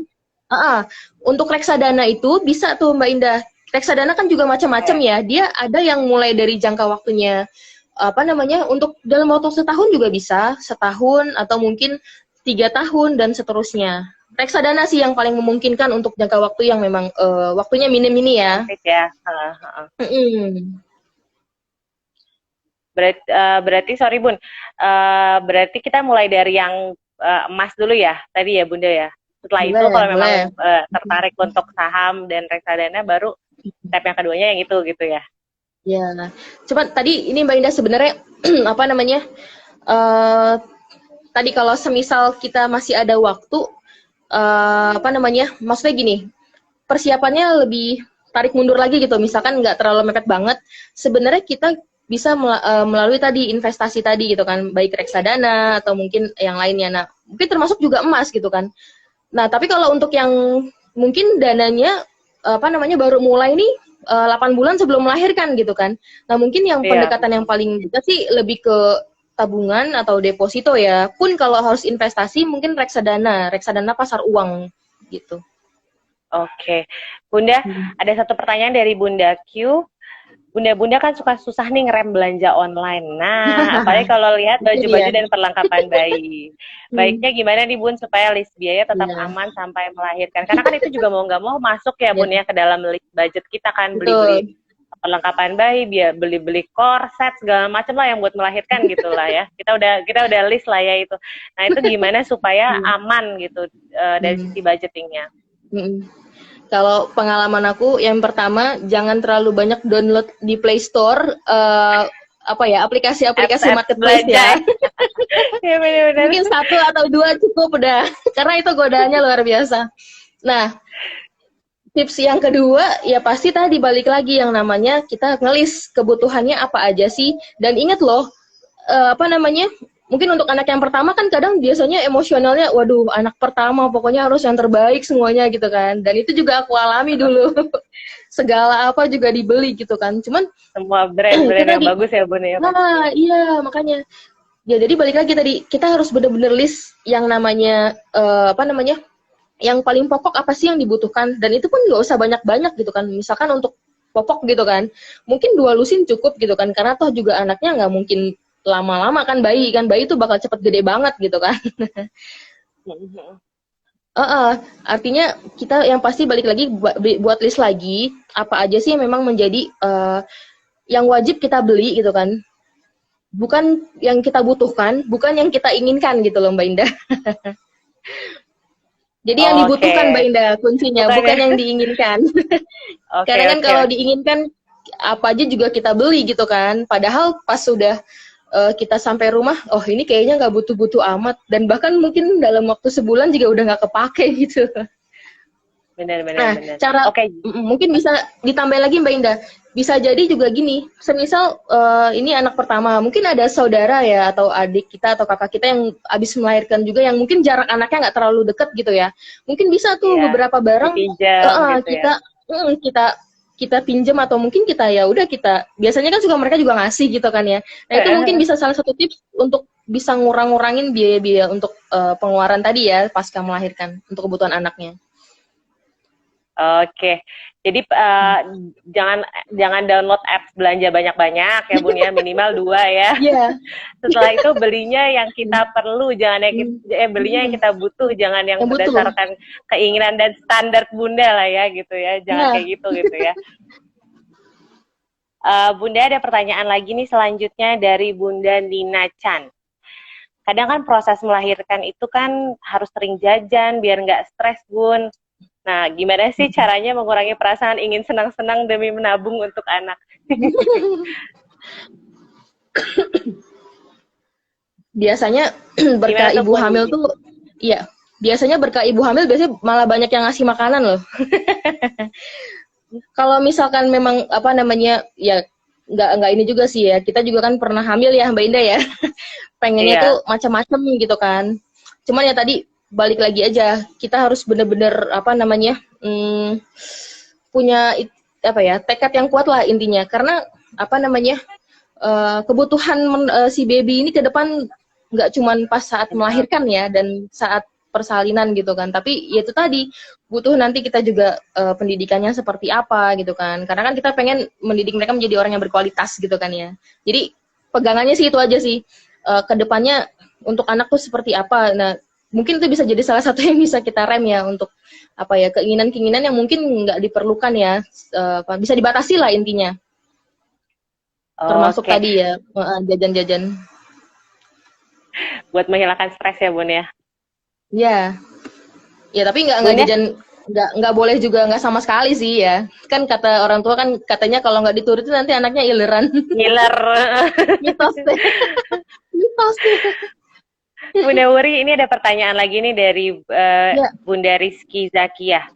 Untuk reksadana itu bisa tuh Mbak Indah. Reksadana kan juga macam-macam Oke. ya. Dia ada yang mulai dari jangka waktunya apa namanya untuk dalam waktu setahun juga bisa, setahun atau mungkin 3 tahun dan seterusnya. Reksadana sih yang paling memungkinkan untuk jangka waktu yang memang waktunya minim ini ya. Sempit ya. Heeh, heeh. Mm-mm. Berarti sorry Bun, berarti kita mulai dari yang emas dulu ya, tadi ya Bunda ya. Setelah itu Boleh, kalau memang boleh. tertarik untuk saham dan reksadana, baru step yang keduanya yang itu gitu ya. Ya, coba tadi ini Mbak Indah sebenarnya apa namanya? eh Tadi kalau semisal kita masih ada waktu, apa namanya? Maksudnya gini, persiapannya lebih tarik mundur lagi gitu. Misalkan nggak terlalu mepet banget, sebenarnya kita bisa melalui tadi investasi tadi gitu kan, baik reksadana atau mungkin yang lainnya. Nah, mungkin termasuk juga emas gitu kan. Nah, tapi kalau untuk yang mungkin dananya apa namanya baru mulai nih 8 bulan sebelum melahirkan gitu kan. Nah, mungkin yang Iya, pendekatan yang paling dekat sih lebih ke tabungan atau deposito ya. Pun kalau harus investasi mungkin reksadana, reksadana pasar uang gitu. oke. Bunda, Hmm. ada satu pertanyaan dari Bunda Q. Bunda-bunda kan suka susah nih ngerem belanja online. Nah, apalagi kalau lihat Itu baju-baju dia. dan perlengkapan bayi. Hmm. Baiknya gimana nih Bun supaya list biaya tetap Ya, aman sampai melahirkan? Karena kan itu juga mau nggak mau masuk ya ya, Bun ya ke dalam list budget kita kan, beli-beli betul. perlengkapan bayi, biar beli-beli korset segala macam lah yang buat melahirkan gitulah ya. Kita udah list lah ya itu. Nah, itu gimana supaya Hmm. aman gitu dari Hmm. sisi budgetingnya? Hmm. Kalau pengalaman aku, yang pertama jangan terlalu banyak download di Play Store apa ya aplikasi-aplikasi Apps-apps marketplace belanja ya. ya. Ya benar-benar. Mungkin satu atau dua cukup udah, karena itu godaannya luar biasa. Nah, tips yang kedua ya pasti tadi balik lagi yang namanya kita ngelis kebutuhannya apa aja sih. Dan ingat loh, apa namanya? Mungkin untuk anak yang pertama kan kadang biasanya emosionalnya, waduh anak pertama pokoknya harus yang terbaik semuanya gitu kan. Dan itu juga aku alami dulu. Segala apa juga dibeli gitu kan. Cuman Semua itu brand-brand yang tadi, bagus ya Bun ya pastinya. iya makanya. Ya jadi balik lagi tadi, kita harus bener-bener list yang namanya, apa namanya, yang paling pokok apa sih yang dibutuhkan. Dan itu pun nggak usah banyak-banyak gitu kan. Misalkan untuk popok gitu kan, mungkin 2 lusin cukup gitu kan. Karena toh juga anaknya nggak mungkin lama-lama kan bayi itu bakal cepet gede banget gitu kan. Artinya kita yang pasti balik lagi buat list lagi apa aja sih yang memang menjadi yang wajib kita beli gitu kan, bukan yang kita butuhkan, bukan yang kita inginkan gitu loh Mbak Indah. Jadi yang Oke, dibutuhkan Mbak Indah kuncinya, bukan bukan ya. yang diinginkan. Oke, Karena kan oke, kalau oke. diinginkan apa aja juga kita beli gitu kan, padahal pas sudah kita sampai rumah, oh ini kayaknya nggak butuh-butuh amat, dan bahkan mungkin dalam waktu sebulan juga udah nggak kepake gitu. Benar, benar, Nah, benar. cara Oke, mungkin bisa ditambah lagi Mbak Indah. Bisa jadi juga gini, semisal ini anak pertama, mungkin ada saudara ya atau adik kita atau kakak kita yang habis melahirkan juga yang mungkin jarak anaknya nggak terlalu deket gitu ya. Mungkin bisa tuh iya. beberapa barang Dipinjam gitu ya. kita kita pinjam atau mungkin kita ya udah kita biasanya kan suka mereka juga ngasih gitu kan ya. Nah, itu mungkin bisa salah satu tips untuk bisa ngurang-ngurangin biaya-biaya untuk pengeluaran tadi ya pasca melahirkan untuk kebutuhan anaknya. Oke, jadi jangan jangan download apps belanja banyak-banyak ya Bun ya, minimal 2 ya. Iya. Setelah itu belinya yang kita perlu, jangan yang Hmm. belinya yang kita butuh, jangan yang Yang butuh. berdasarkan keinginan dan standar Bunda lah ya gitu ya, jangan Nah, kayak gitu ya. Bunda ada pertanyaan lagi nih selanjutnya dari Bunda Nina Chan. Kadang kan proses melahirkan itu kan harus sering jajan biar nggak stres Bun. Nah, gimana sih caranya mengurangi perasaan ingin senang-senang demi menabung untuk anak? biasanya Gimana berkah tuh ibu Bun? hamil tuh, iya, biasanya berkah ibu hamil biasanya malah banyak yang ngasih makanan loh. Kalau misalkan memang apa namanya ya nggak ini juga sih ya, kita juga kan pernah hamil ya Mbak Indah ya. Pengennya Iya. tuh macam-macam gitu kan. Cuman ya tadi balik lagi aja, kita harus bener-bener apa namanya punya apa ya tekad yang kuat lah intinya. Karena apa namanya kebutuhan si baby ini ke depan nggak cuman pas saat melahirkan ya dan saat persalinan gitu kan, tapi ya itu tadi butuh nanti kita juga pendidikannya seperti apa gitu kan, karena kan kita pengen mendidik mereka menjadi orang yang berkualitas gitu kan ya. Jadi pegangannya sih itu aja sih, kedepannya untuk anak tuh seperti apa. Nah mungkin itu bisa jadi salah satu yang bisa kita rem ya untuk apa ya, keinginan-keinginan yang mungkin nggak diperlukan ya, bisa dibatasi lah intinya, termasuk Oke, tadi ya jajan-jajan. buat menghilangkan stres ya Bun ya. Ya, ya tapi nggak Bunda, jajan, nggak boleh juga nggak sama sekali sih ya. Kan kata orang tua kan katanya kalau nggak dituruti nanti anaknya ileran. ngiler. Mitos deh. Mitos deh. Bunda Wuri, ini ada pertanyaan lagi nih dari Ya. Bunda Rizky Zakiah.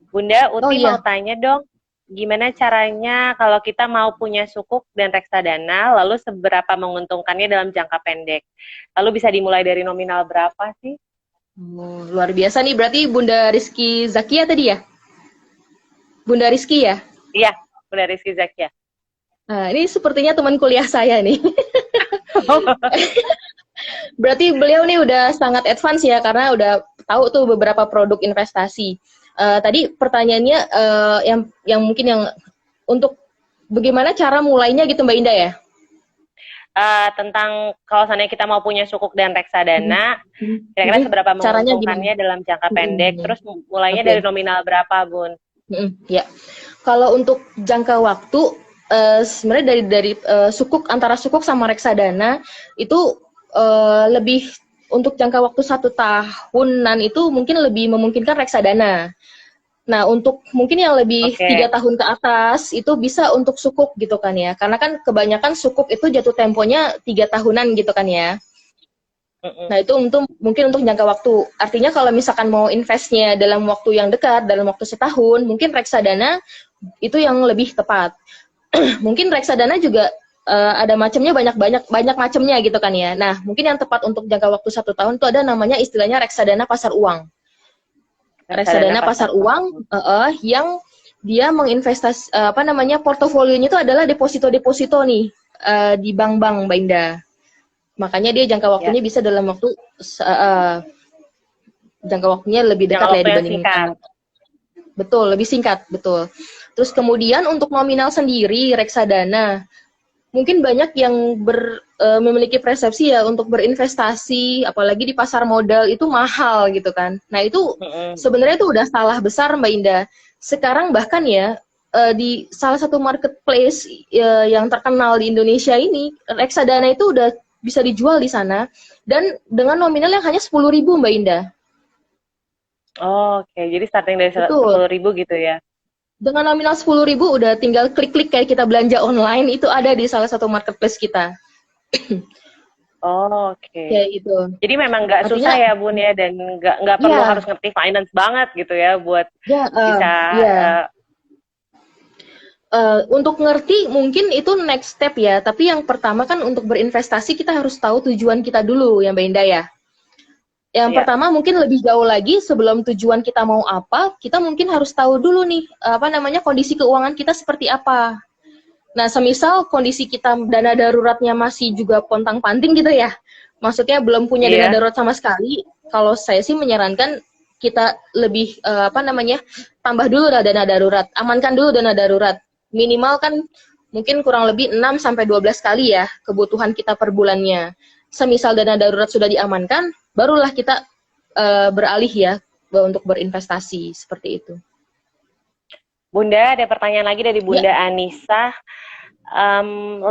Bunda, Oh Uti mau iya. tanya dong, gimana caranya kalau kita mau punya sukuk dan reksadana, lalu seberapa menguntungkannya dalam jangka pendek? Lalu bisa dimulai dari nominal berapa sih? Oh, luar biasa nih, berarti Bunda Rizky Zakia tadi ya? Bunda Rizky ya? Iya, Bunda Rizky Zakiah. Nah, ini sepertinya teman kuliah saya nih. Berarti beliau nih udah sangat advance ya, karena udah tahu tuh beberapa produk investasi. Tadi pertanyaannya yang mungkin yang untuk bagaimana cara mulainya gitu Mbak Indah ya? Tentang kalau seandainya kita mau punya sukuk dan reksadana, kira-kira Mm-mm. seberapa Caranya gimana? menguntungkannya dalam jangka pendek, Mm-mm. terus mulainya Oke. dari nominal berapa, Bun? Ya, kalau untuk jangka waktu sebenarnya dari sukuk, antara sukuk sama reksadana itu lebih untuk jangka waktu 1 tahunan itu mungkin lebih memungkinkan reksadana. Nah, untuk mungkin yang lebih Oke. 3 tahun ke atas itu bisa untuk sukuk gitu kan ya, karena kan kebanyakan sukuk itu jatuh temponya 3 tahunan gitu kan ya. Mm-mm. Nah, itu untuk mungkin untuk jangka waktu. Artinya kalau misalkan mau investnya dalam waktu yang dekat, dalam waktu setahun, mungkin reksadana itu yang lebih tepat. Mungkin reksadana juga ada macamnya, banyak macamnya gitu kan ya. Nah, mungkin yang tepat untuk jangka waktu 1 tahun itu ada namanya istilahnya reksadana pasar uang. Reksadana Reksadana pasar pasar uang. uang yang dia menginvestasi apa namanya, portofolionya itu adalah deposito-deposito nih di bank-bank, Mbak Indah. Makanya dia jangka Ya, waktunya bisa dalam waktu jangka waktunya lebih jangka dekat lah ya waktu yang dibanding singkat. betul, lebih singkat, betul. Terus kemudian untuk nominal sendiri reksadana, mungkin banyak yang memiliki persepsi ya untuk berinvestasi, apalagi di pasar modal itu mahal gitu kan. Nah itu Mm-mm. sebenarnya itu udah salah besar Mbak Indah. Sekarang bahkan ya di salah satu marketplace yang terkenal di Indonesia ini, reksadana itu udah bisa dijual di sana dan dengan nominal yang hanya 10.000 Mbak Indah. Oh, oke, jadi starting dari Betul. 10.000 gitu ya. Dengan nominal 10.000 udah tinggal klik-klik kayak kita belanja online, itu ada di salah satu marketplace kita. Oh, oke. Kayak gitu. Jadi memang nggak susah Artinya ya Bun ya, dan nggak perlu ya, harus ngerti finance banget gitu ya buat ya, bisa ya. Untuk ngerti mungkin itu next step ya, tapi yang pertama kan untuk berinvestasi kita harus tahu tujuan kita dulu ya Mbak Indah ya. Yang ya pertama mungkin lebih jauh lagi sebelum tujuan kita mau apa, kita mungkin harus tahu dulu nih apa namanya, kondisi keuangan kita seperti apa. Nah, semisal kondisi kita dana daruratnya masih juga pontang-panting gitu ya, maksudnya belum punya dana iya. darurat sama sekali, kalau saya sih menyarankan kita lebih apa namanya, tambah dulu dana darurat, amankan dulu dana darurat. Minimal kan mungkin kurang lebih 6 sampai 12 kali ya kebutuhan kita per bulannya. Semisal dana darurat sudah diamankan, barulah kita beralih ya untuk berinvestasi seperti itu. Bunda, ada pertanyaan lagi dari Bunda Ya. Anissa.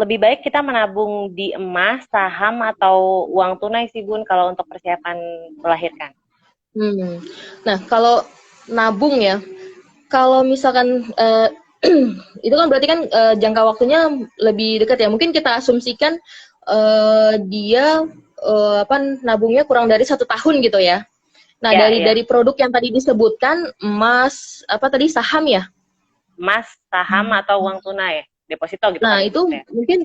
Lebih baik kita menabung di emas, saham, atau uang tunai sih Bun kalau untuk persiapan melahirkan? Nah, kalau nabung ya, kalau misalkan itu kan berarti kan jangka waktunya lebih dekat ya. Mungkin kita asumsikan dia apa, nabungnya kurang dari 1 tahun gitu ya. Nah, Ya, ya. dari produk yang tadi disebutkan, emas, apa tadi, saham ya. Emas, saham, atau uang tunai? Deposito gitu Nah, kali itu maksudnya. mungkin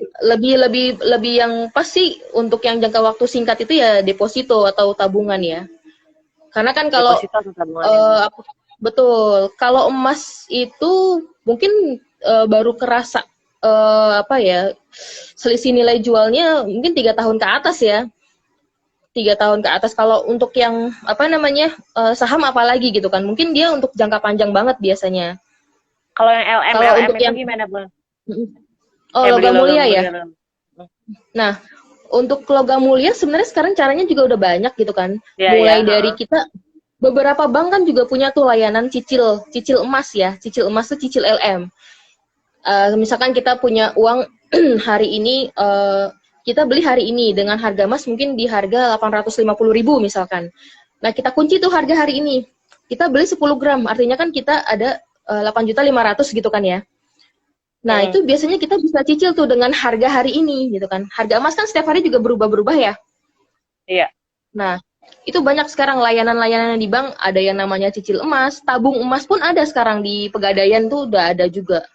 lebih yang pasti untuk yang jangka waktu singkat itu ya deposito atau tabungan ya. Karena kan kalau Deposito atau tabungan ya Bun? betul, kalau emas itu mungkin baru kerasa apa ya, selisih nilai jualnya mungkin 3 tahun ke atas ya. 3 tahun ke atas. Kalau untuk yang apa namanya saham apalagi gitu kan, mungkin dia untuk jangka panjang banget biasanya. Kalau yang LM Kalau LM untuk itu yang gimana, Bun? oh Beli logam logam mulia ya. mulia. Nah, untuk logam mulia sebenarnya sekarang caranya juga udah banyak gitu kan. Ya, ya, Mulai dari kita beberapa bank kan juga punya tuh layanan cicil emas ya. Cicil emas tuh cicil LM. Misalkan kita punya uang hari ini kita beli hari ini dengan harga emas mungkin di harga 850.000 misalkan. Nah, kita kunci tuh harga hari ini. Kita beli 10 gram, artinya kan kita ada 8.500.000 gitu kan ya. Nah, itu biasanya kita bisa cicil tuh dengan harga hari ini gitu kan. Harga emas kan setiap hari juga berubah-berubah ya. Iya. Nah, itu banyak sekarang layanan-layanan di bank, ada yang namanya cicil emas, tabung emas pun ada sekarang di Pegadaian tuh udah ada juga.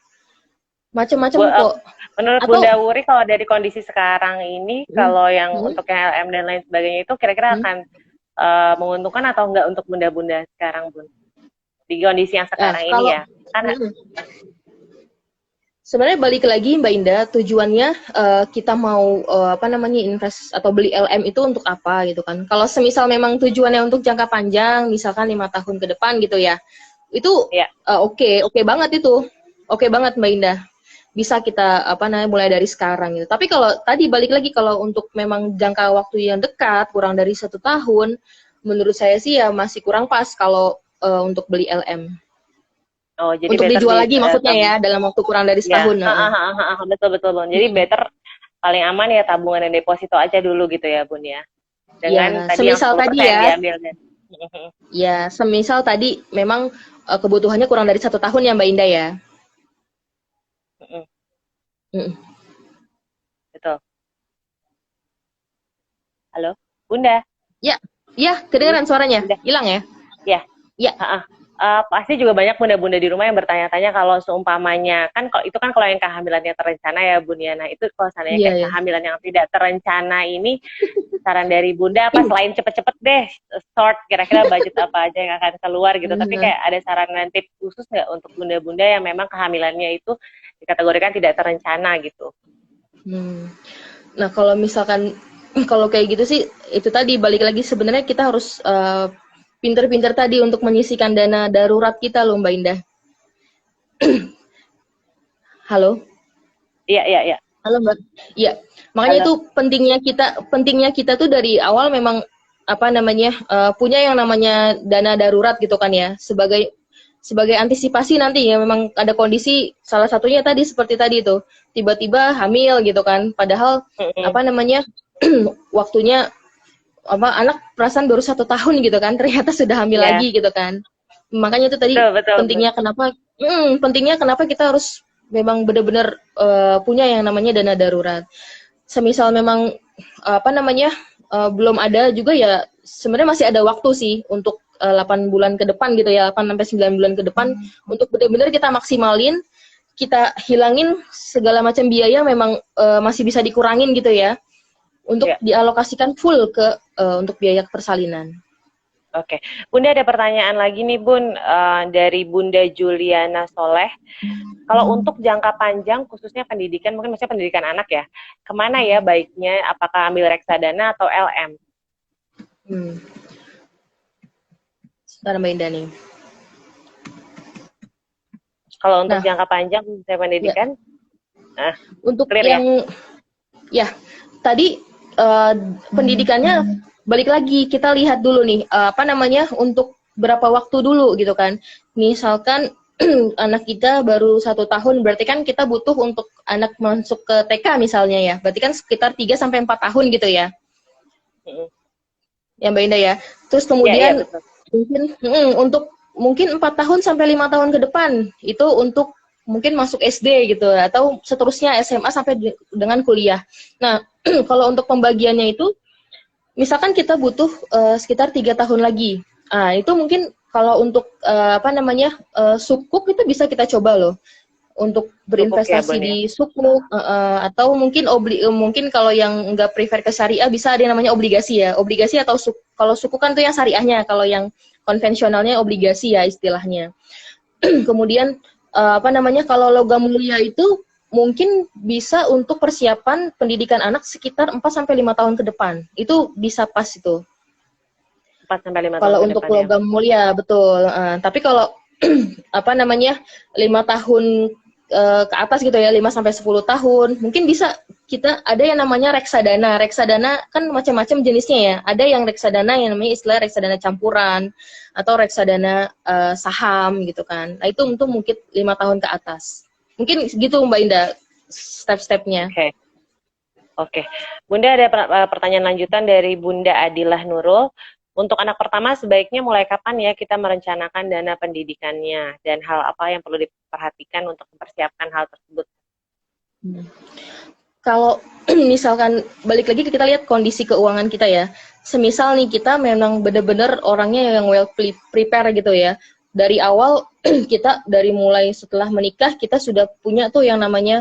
Macam-macam kok. Menurut Atau Bunda Wuri, kalau dari kondisi sekarang ini, kalau yang untuk yang LM dan lain sebagainya itu kira-kira akan menguntungkan atau enggak untuk bunda-bunda sekarang, Bun? Di kondisi yang sekarang ini kalau ya. Karena sebenarnya balik lagi Mbak Indah, tujuannya kita mau apa namanya invest atau beli LM itu untuk apa gitu kan. Kalau semisal memang tujuannya untuk jangka panjang, misalkan 5 tahun ke depan gitu ya, itu ya. oke banget itu. Oke banget Mbak Indah. Bisa kita apa namanya mulai dari sekarang gitu. Tapi kalau tadi balik lagi kalau untuk memang jangka waktu yang dekat, kurang dari 1 tahun, menurut saya sih ya masih kurang pas kalau untuk beli LM. Oh, jadi Untuk better dijual lagi maksudnya ya dalam waktu kurang dari ya. setahun. Betul, Bun. Jadi better paling aman ya tabungan dan deposito aja dulu gitu ya, Bun ya. Dengan ya, tadi yang 10% tadi ya, diambil kan. ya, semisal tadi memang kebutuhannya kurang dari 1 tahun ya Mbak Indah ya. Betul. Halo, Bunda. Ya, kedengeran suaranya. Hilang ya? Ya. Ya. Pasti juga banyak bunda-bunda di rumah yang bertanya-tanya kalau seumpamanya kan kalau itu kan kalau yang kehamilannya terencana ya Bun ya. Nah itu kalau seandainya kayak kehamilan yang tidak terencana ini saran dari Bunda apa selain cepet-cepet deh sort kira-kira budget apa aja yang akan keluar gitu. Tapi kayak ada saran tips khusus nggak untuk bunda-bunda yang memang kehamilannya itu dikategorikan tidak terencana gitu. Nah kalau misalkan kalau kayak gitu sih itu tadi balik lagi sebenarnya kita harus pinter-pinter tadi untuk menyisihkan dana darurat kita loh Mbak Indah. Halo? Iya. Halo Mbak. Iya. Makanya itu pentingnya kita tuh dari awal memang apa namanya punya yang namanya dana darurat gitu kan ya sebagai antisipasi nanti ya memang ada kondisi salah satunya tadi seperti tadi itu tiba-tiba hamil gitu kan padahal apa namanya waktunya apa anak perasaan baru 1 tahun gitu kan ternyata sudah hamil lagi gitu kan makanya itu tadi pentingnya kenapa kita harus memang benar-benar punya yang namanya dana darurat semisal memang apa namanya belum ada juga ya sebenarnya masih ada waktu sih untuk 8 bulan ke depan gitu ya 8 sampai 9 bulan ke depan untuk benar-benar kita maksimalin kita hilangin segala macam biaya memang masih bisa dikurangin gitu ya untuk dialokasikan full ke untuk biaya persalinan. Oke, Bunda ada pertanyaan lagi nih Bun dari Bunda Juliana Soleh. Kalau untuk jangka panjang khususnya pendidikan, mungkin maksudnya pendidikan anak ya, kemana ya baiknya? Apakah ambil reksadana atau LM? Sekarang Mbak Indah nih. Kalau untuk jangka panjang khususnya pendidikan, untuk yang tadi pendidikannya balik lagi kita lihat dulu nih apa namanya untuk berapa waktu dulu gitu kan misalkan anak kita baru 1 tahun berarti kan kita butuh untuk anak masuk ke TK misalnya ya berarti kan sekitar 3-4 tahun gitu ya ya Mbak Indah ya terus kemudian untuk mungkin 4 tahun sampai 5 tahun ke depan itu untuk mungkin masuk SD gitu atau seterusnya SMA sampai dengan kuliah nah kalau untuk pembagiannya itu misalkan kita butuh sekitar 3 tahun lagi. Nah, itu mungkin kalau untuk apa namanya sukuk itu bisa kita coba loh untuk berinvestasi di sukuk atau mungkin mungkin kalau yang nggak prefer ke syariah bisa ada yang namanya obligasi ya. Obligasi atau kalau sukuk kan itu yang syariahnya, kalau yang konvensionalnya obligasi ya istilahnya. Kemudian apa namanya kalau logam mulia itu mungkin bisa untuk persiapan pendidikan anak sekitar 4 sampai 5 tahun ke depan. Itu bisa pas itu. 4 sampai 5 tahun Kalau ke untuk depan ya. logam mulia, betul. Tapi kalau apa namanya 5 tahun ke atas gitu ya, 5 sampai 10 tahun, mungkin bisa kita ada yang namanya reksadana. Reksadana kan macam-macam jenisnya ya. Ada yang reksadana yang namanya istilah reksadana campuran atau reksadana saham gitu kan. Nah itu untuk mungkin 5 tahun ke atas. Mungkin gitu Mbak Indah step-stepnya. Oke. Oke. Bunda ada pertanyaan lanjutan dari Bunda Adilah Nurul. Untuk anak pertama sebaiknya mulai kapan ya kita merencanakan dana pendidikannya dan hal apa yang perlu diperhatikan untuk mempersiapkan hal tersebut? Kalau misalkan balik lagi kita lihat kondisi keuangan kita ya. Semisal nih kita memang benar-benar orangnya yang well prepare gitu ya. Dari awal kita dari mulai setelah menikah kita sudah punya tuh yang namanya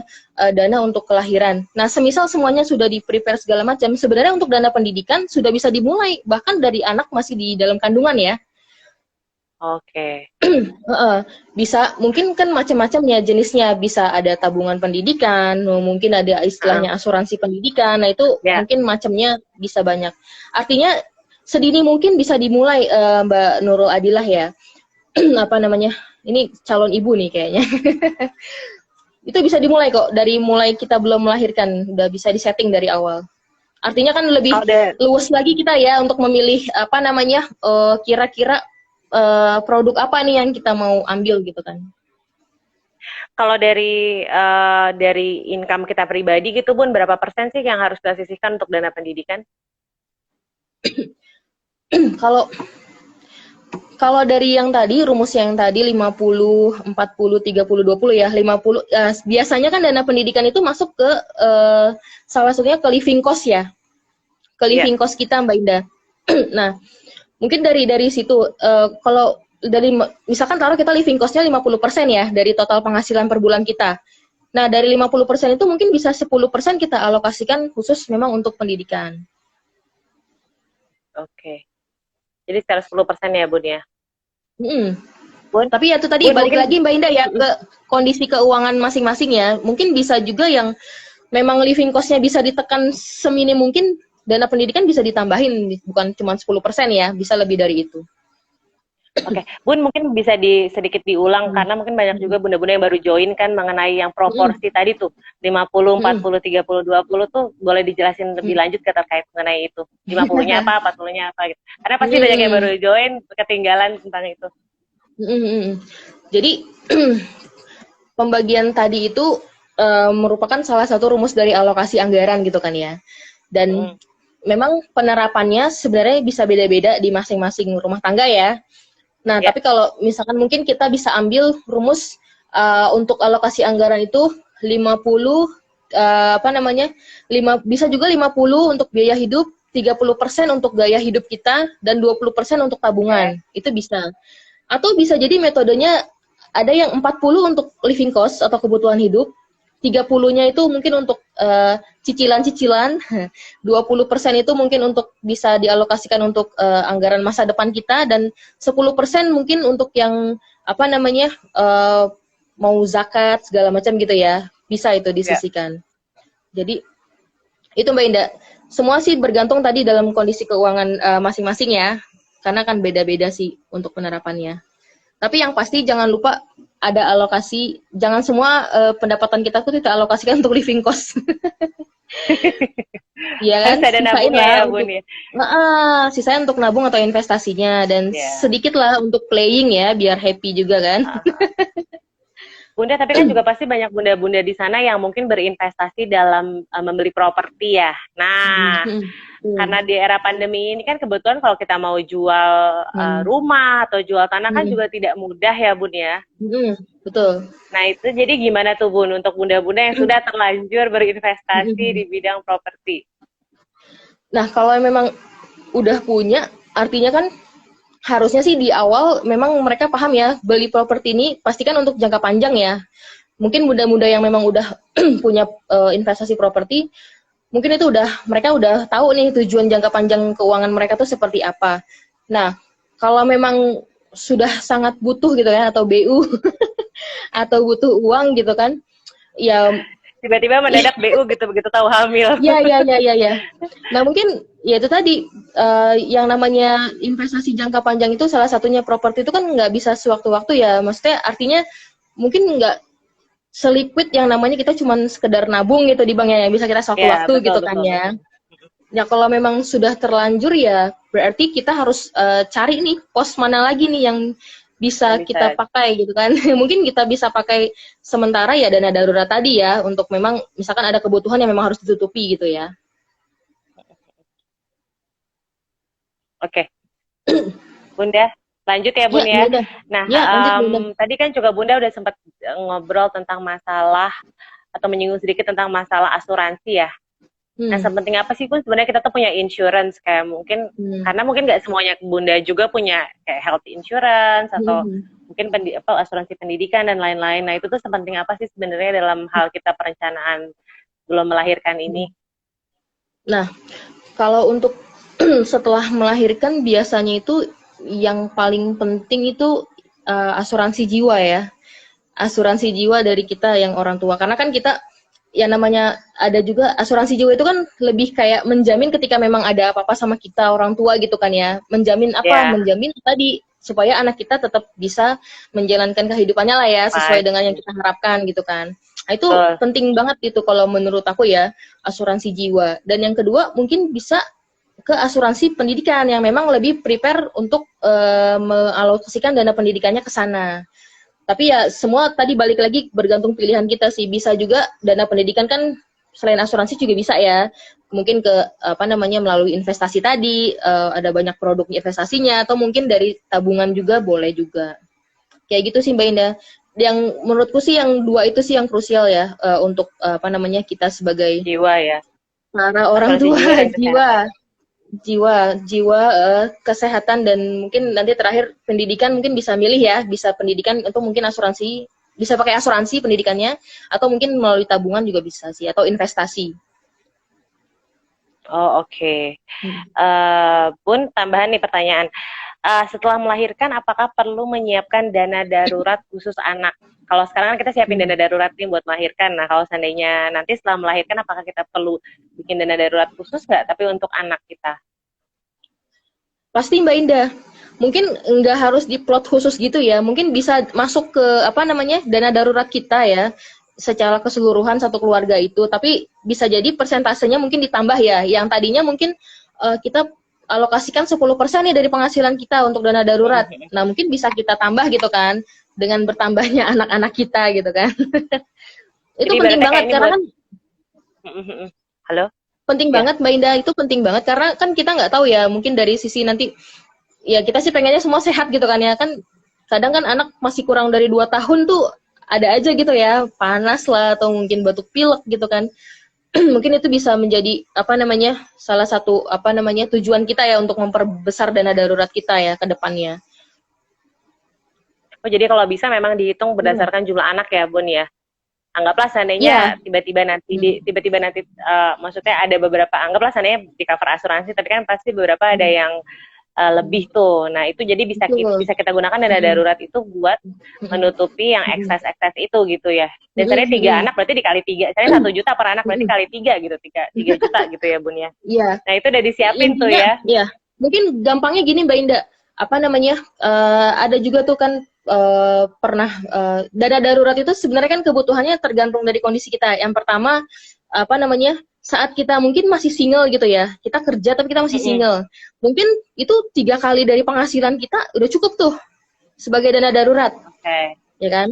dana untuk kelahiran. Nah, semisal semuanya sudah di prepare segala macam, sebenarnya untuk dana pendidikan sudah bisa dimulai bahkan dari anak masih di dalam kandungan ya. Oke. Bisa mungkin kan macam-macam ya jenisnya, bisa ada tabungan pendidikan, mungkin ada istilahnya asuransi pendidikan. Nah itu mungkin macamnya bisa banyak. Artinya sedini mungkin bisa dimulai Mbak Nurul Adilah ya. Apa namanya, ini calon ibu nih kayaknya. Itu bisa dimulai kok dari mulai kita belum melahirkan, udah bisa disetting dari awal. Artinya kan lebih luas lagi kita ya untuk memilih apa namanya kira-kira produk apa nih yang kita mau ambil gitu kan. Kalau dari income kita pribadi gitu Bun, berapa persen sih yang harus kita sisihkan untuk dana pendidikan? Kalau dari yang tadi, rumus yang tadi 50, 40, 30, 20 ya, 50, biasanya kan dana pendidikan itu masuk ke salah satunya ke living cost ya. Ke living cost kita Mbak Indah. Nah, mungkin dari situ, kalau dari, misalkan taruh kita living cost-nya 50% ya, dari total penghasilan per bulan kita. Nah, dari 50% itu mungkin bisa 10% kita alokasikan khusus memang untuk pendidikan. Oke. Jadi sekitar 10% ya Bun ya? Bun, tapi ya itu tadi balik lagi Mbak Indah ya ke kondisi keuangan masing-masing ya. Mungkin bisa juga yang memang living cost-nya bisa ditekan seminim mungkin, dana pendidikan bisa ditambahin, bukan cuma 10% ya, bisa lebih dari itu. Oke, Bun mungkin bisa sedikit diulang karena mungkin banyak juga bunda-bunda yang baru join kan mengenai yang proporsi tadi tuh 50, 40, 30, 20 tuh boleh dijelasin lebih lanjut terkait mengenai itu. 50-nya apa, 40-nya apa gitu. Karena pasti banyak yang baru join ketinggalan tentang itu. Jadi pembagian tadi itu merupakan salah satu rumus dari alokasi anggaran gitu kan ya. Dan memang penerapannya sebenarnya bisa beda-beda di masing-masing rumah tangga ya. Nah, tapi kalau misalkan mungkin kita bisa ambil rumus untuk alokasi anggaran itu 50 bisa juga 50 untuk biaya hidup, 30% untuk gaya hidup kita, dan 20% untuk tabungan. Itu bisa. Atau bisa jadi metodenya ada yang 40 untuk living cost atau kebutuhan hidup, 30-nya itu mungkin untuk cicilan-cicilan, 20% itu mungkin untuk bisa dialokasikan untuk anggaran masa depan kita, dan 10% mungkin untuk yang apa namanya mau zakat segala macam gitu ya, bisa itu disisihkan. Jadi itu Mbak Indah, semua sih bergantung tadi dalam kondisi keuangan masing-masing ya, karena kan beda-beda sih untuk penerapannya. Tapi yang pasti jangan lupa ada alokasi, jangan semua pendapatan kita tuh kita alokasikan untuk living cost. Iya kan? Harus ada nabung ya, Bun ya. Sisanya untuk nabung atau investasinya, dan sedikit lah untuk playing ya, biar happy juga kan. Bunda, tapi kan juga pasti banyak bunda-bunda di sana yang mungkin berinvestasi dalam membeli properti ya. Nah, karena di era pandemi ini kan kebetulan kalau kita mau jual rumah atau jual tanah kan juga tidak mudah ya Bun ya. Betul. Nah itu jadi gimana tuh Bun untuk bunda-bunda yang sudah terlanjur berinvestasi di bidang properti? Nah kalau memang udah punya, artinya kan harusnya sih di awal memang mereka paham ya, beli properti ini pastikan untuk jangka panjang ya. Mungkin muda-muda yang memang udah punya investasi properti, mungkin itu mereka udah tahu nih tujuan jangka panjang keuangan mereka tuh seperti apa. Nah, kalau memang sudah sangat butuh gitu ya, atau BU atau butuh uang gitu kan, Ya, Tiba-tiba mendadak BU gitu begitu tahu hamil. ya. Nah, mungkin ya itu tadi yang namanya investasi jangka panjang itu salah satunya properti itu kan nggak bisa sewaktu-waktu ya. Maksudnya artinya mungkin nggak seliquid yang namanya kita cuman sekedar nabung gitu di bank ya, yang bisa kita Ya, sewaktu-waktu betul gitu kan betul ya. betul. Ya kalau memang sudah terlanjur ya berarti kita harus cari nih pos mana lagi nih yang Yang bisa bisa. kita pakai gitu kan. Mungkin kita bisa pakai sementara ya dana darurat tadi ya untuk memang misalkan ada kebutuhan yang memang harus ditutupi gitu ya. Oke, Bunda, lanjut ya Ya, Bun ya. Bunda. Nah, Ya, lanjut Bunda. tadi kan juga Bunda udah sempat ngobrol tentang masalah atau menyinggung sedikit tentang masalah asuransi ya. Nah, Hmm. sepenting apa sih Bun sebenarnya kita tuh punya insurance kayak mungkin Hmm. karena mungkin nggak semuanya Bunda juga punya kayak health insurance atau Hmm. mungkin asuransi pendidikan dan lain-lain. Nah, itu tuh sepenting apa sih sebenarnya dalam hal kita perencanaan belum melahirkan ini? Nah, kalau untuk setelah melahirkan biasanya itu yang paling penting itu asuransi jiwa ya. Asuransi jiwa dari kita yang orang tua. Karena kan kita ya namanya ada juga asuransi jiwa itu kan lebih kayak menjamin ketika memang ada apa-apa sama kita orang tua gitu kan ya. Menjamin apa? Ya, Menjamin tadi supaya anak kita tetap bisa menjalankan kehidupannya lah ya sesuai baik. dengan yang kita harapkan gitu kan. Nah, itu Betul. penting banget gitu kalau menurut aku ya asuransi jiwa. Dan yang kedua mungkin bisa ke asuransi pendidikan yang memang lebih prepare untuk mengalokasikan dana pendidikannya ke sana. Tapi ya semua tadi balik lagi bergantung pilihan kita sih. Bisa juga dana pendidikan kan selain asuransi juga bisa ya. Mungkin ke apa namanya melalui investasi tadi, ada banyak produk investasinya atau mungkin dari tabungan juga boleh juga. Kayak gitu sih Mbak Indah. Yang menurutku sih yang dua itu sih yang krusial ya untuk apa namanya kita sebagai Jiwa ya. para orang Asuransi tua jiwa dan kesehatan. jiwa jiwa kesehatan dan mungkin nanti terakhir pendidikan mungkin bisa milih ya bisa pendidikan untuk mungkin asuransi bisa pakai asuransi pendidikannya atau mungkin melalui tabungan juga bisa sih atau investasi. Oh, oke. Hmm. Bun, tambahan nih pertanyaan. Setelah melahirkan, apakah perlu menyiapkan dana darurat khusus anak? Kalau sekarang kan kita siapin dana darurat nih buat melahirkan. Nah, kalau seandainya nanti setelah melahirkan, apakah kita perlu bikin dana darurat khusus nggak? Tapi untuk anak kita. Pasti Mbak Indah mungkin nggak harus diplot khusus gitu ya mungkin bisa masuk ke apa namanya dana darurat kita ya secara keseluruhan satu keluarga itu tapi bisa jadi persentasenya mungkin ditambah ya yang tadinya mungkin kita alokasikan 10% nih dari penghasilan kita untuk dana darurat nah mungkin bisa kita tambah gitu kan dengan bertambahnya anak-anak kita gitu kan itu Jadi penting ibaratnya kayak banget ini karena buat... kan Halo? penting Ya. banget Mbak Indah itu penting banget karena kan kita nggak tahu ya mungkin dari sisi nanti ya kita sih pengennya semua sehat gitu kan ya kan kadang kan anak masih kurang dari 2 tahun tuh ada aja gitu ya panas lah atau mungkin batuk pilek gitu kan mungkin itu bisa menjadi apa namanya salah satu apa namanya tujuan kita ya untuk memperbesar dana darurat kita ya ke depannya. Oh, jadi kalau bisa memang dihitung Iya. berdasarkan jumlah anak ya, Bun ya? Anggaplah Iya. seandainya Hmm. tiba-tiba nanti maksudnya ada beberapa anggaplah seandainya di cover asuransi tapi kan pasti beberapa ada Hmm. yang lebih tuh. Nah, itu jadi Betul. bisa kita gunakan dana Hmm. darurat itu buat Hmm. menutupi yang Hmm. ekses-ekses itu gitu ya. Dan Hmm. sebenarnya 3 Hmm. anak berarti dikali 3. Sebenarnya 1 juta per anak berarti Hmm. kali 3 gitu, 3 juta gitu ya, Bun ya. Iya. Nah, itu udah disiapin tuh Intinya ya. ya mungkin gampangnya gini Mbak Indah apa namanya ada juga tuh kan pernah dana darurat itu sebenarnya kan kebutuhannya tergantung dari kondisi kita yang pertama apa namanya saat kita mungkin masih single gitu ya kita kerja tapi kita masih Mm-mm. single mungkin itu 3 kali dari penghasilan kita udah cukup tuh sebagai dana darurat Oke. ya kan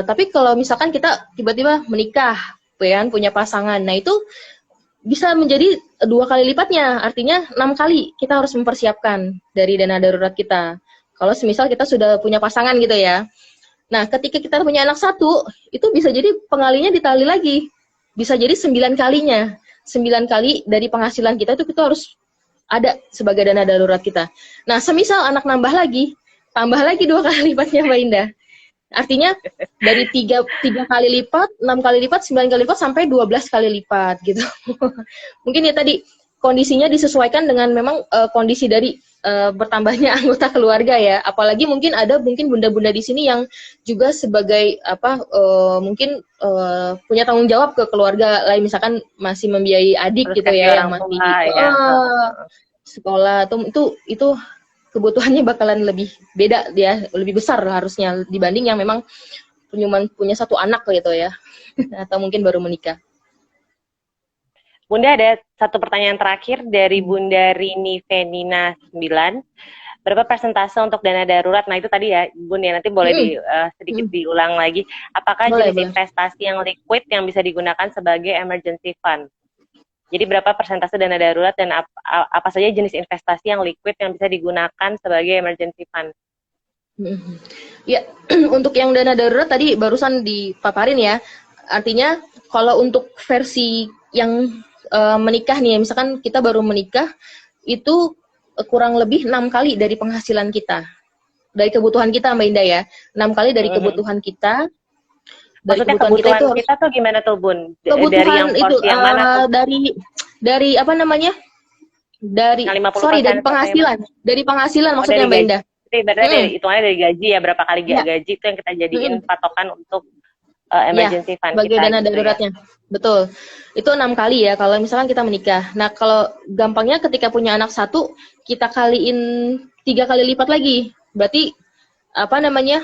tapi kalau misalkan kita tiba-tiba menikah ya kan punya pasangan nah itu bisa menjadi 2 kali lipatnya, artinya 6 kali kita harus mempersiapkan dari dana darurat kita. Kalau semisal kita sudah punya pasangan gitu ya. Nah, ketika kita punya anak satu, itu bisa jadi pengalinya ditali lagi. Bisa jadi 9 kalinya. 9 kali dari penghasilan kita itu kita harus ada sebagai dana darurat kita. Nah, semisal anak nambah lagi, tambah lagi 2 kali lipatnya Mbak Indah. Artinya dari 3 kali lipat, 6 kali lipat, 9 kali lipat sampai 12 kali lipat gitu. Mungkin ya tadi kondisinya disesuaikan dengan memang kondisi dari bertambahnya anggota keluarga ya. Apalagi mungkin bunda-bunda di sini yang juga sebagai mungkin punya tanggung jawab ke keluarga lain, misalkan masih membiayai adik Terus gitu kasih ya yang orang masih tua ya. sekolah itu kebutuhannya bakalan lebih beda ya, lebih besar harusnya dibanding yang memang punya satu anak gitu ya. Atau mungkin baru menikah. Bunda, ada satu pertanyaan terakhir dari Bunda Rini Venina 9. Berapa persentase untuk dana darurat? Nah itu tadi ya Bun ya, nanti boleh sedikit diulang lagi. Apakah jenis Boleh. investasi yang liquid yang bisa digunakan sebagai emergency fund? Jadi berapa persentase dana darurat dan apa saja jenis investasi yang liquid yang bisa digunakan sebagai emergency fund? Ya, untuk yang dana darurat tadi barusan dipaparin ya. Artinya kalau untuk versi yang menikah nih, misalkan kita baru menikah, itu kurang lebih 6 kali dari penghasilan kita. Dari kebutuhan kita Mbak Indah ya. 6 kali dari kebutuhan kita. Dari Maksudnya kebutuhan kebutuhan kita itu kita tuh gimana tuh Bun? kebutuhan Dari yang itu porsi yang mana tuh? dari apa namanya? Yang 50% dari penghasilan. Dari penghasilan maksudnya dari Mbak gaji. Indah. Berarti hitungannya dari gaji ya, berapa kali Ya. gaji itu yang kita jadiin patokan untuk emergency fund sebagai kita dana gitu daruratnya. ya. Betul. Itu 6 kali ya kalau misalkan kita menikah. Nah, kalau gampangnya ketika punya anak satu, kita kaliin 3 kali lipat lagi. Berarti apa namanya?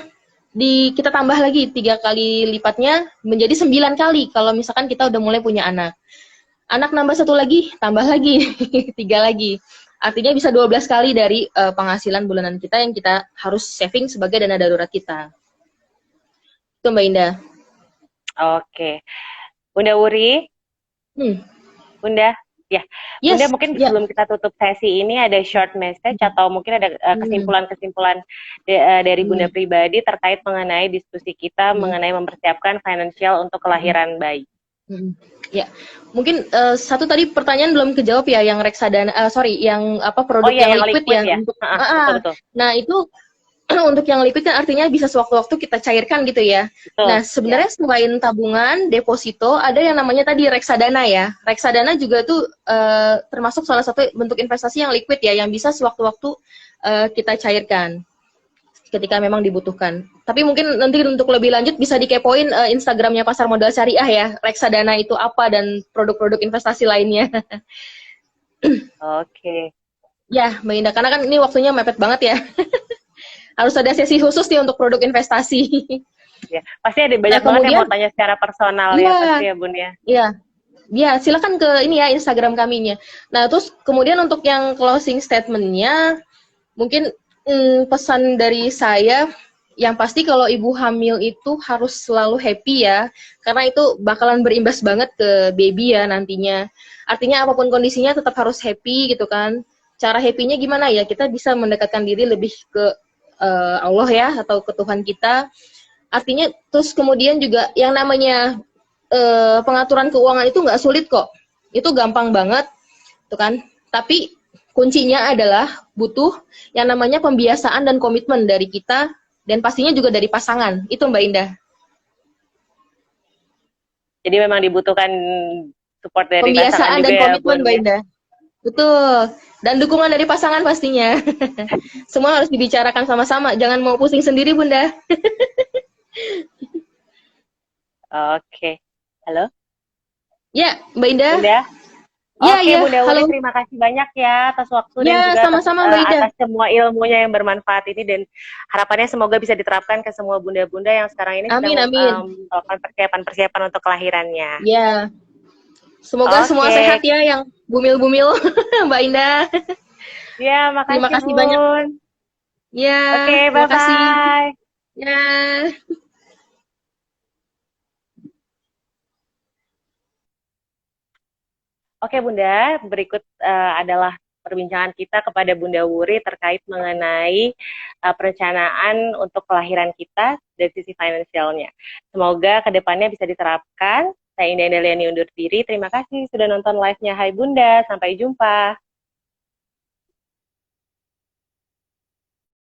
Kita tambah lagi 3 kali lipatnya menjadi 9 kali kalau misalkan kita udah mulai punya anak. Anak nambah satu lagi, tambah lagi 3 lagi. Artinya bisa 12 kali dari penghasilan bulanan kita yang kita harus saving sebagai dana darurat kita. Itu Mbak Indah. Oke. Bunda Wuri? Bunda? Ya. Bunda mungkin sebelum kita tutup sesi ini ada short message atau mungkin ada kesimpulan-kesimpulan dari Bunda pribadi terkait mengenai diskusi kita mengenai mempersiapkan financial untuk kelahiran bayi. Ya, mungkin satu tadi pertanyaan belum kejawab ya, yang reksadana, yang produk yang liquid ya. Betul. Nah itu untuk yang liquid kan artinya bisa sewaktu-waktu kita cairkan gitu ya. Betul, nah sebenarnya selain tabungan, deposito, ada yang namanya tadi reksadana ya. Reksadana juga tuh termasuk salah satu bentuk investasi yang liquid ya, yang bisa sewaktu-waktu kita cairkan ketika memang dibutuhkan. Tapi mungkin nanti untuk lebih lanjut bisa dikepoin Instagramnya Pasar Modal Syariah ya, reksadana itu apa dan produk-produk investasi lainnya. Oke. Ya, Mbak Indah, karena kan ini waktunya mepet banget ya. Harus ada sesi khusus nih untuk produk investasi. Ya, pasti ada banyak banget yang mau tanya secara personal ya pasti ya Bun ya. Iya. Ya, silakan ke ini ya Instagram kaminya. Nah, terus kemudian untuk yang closing statement-nya mungkin pesan dari saya yang pasti kalau ibu hamil itu harus selalu happy ya, karena itu bakalan berimbas banget ke baby ya nantinya. Artinya apapun kondisinya tetap harus happy gitu kan. Cara happy-nya gimana ya? Kita bisa mendekatkan diri lebih ke Allah ya, atau ke Tuhan kita. Artinya terus kemudian juga yang namanya pengaturan keuangan itu nggak sulit kok. Itu gampang banget, tuh kan. Tapi kuncinya adalah butuh yang namanya pembiasaan dan komitmen dari kita, dan pastinya juga dari pasangan. Itu Mbak Indah. Jadi memang dibutuhkan support dari pembiasaan pasangan dan juga komitmen ya, Mbak Indah. Betul. Dan dukungan dari pasangan pastinya. Semua harus dibicarakan sama-sama. Jangan mau pusing sendiri, Bunda. Oke. Halo? Ya, Mbak Indah. Bunda? Ya, Oke, ya. Bunda Halo. Wuri, terima kasih banyak ya atas waktu Ya, dan juga sama-sama, Mbak Indah. atas semua ilmunya yang bermanfaat ini, dan harapannya semoga bisa diterapkan ke semua bunda-bunda yang sekarang ini sedang melakukan persiapan untuk kelahirannya. Ya. Semoga semua sehat ya yang bumil-bumil, Mbak Indah. Ya, makasih Terima kasih Bun. banyak. Ya, oke, bye-bye. Ya. Oke Bunda, berikut adalah perbincangan kita kepada Bunda Wuri terkait mengenai perencanaan untuk kelahiran kita dari sisi finansialnya. Semoga kedepannya bisa diterapkan. Saya Indah Daliani undur diri. Terima kasih sudah nonton live-nya. Hai Bunda, sampai jumpa.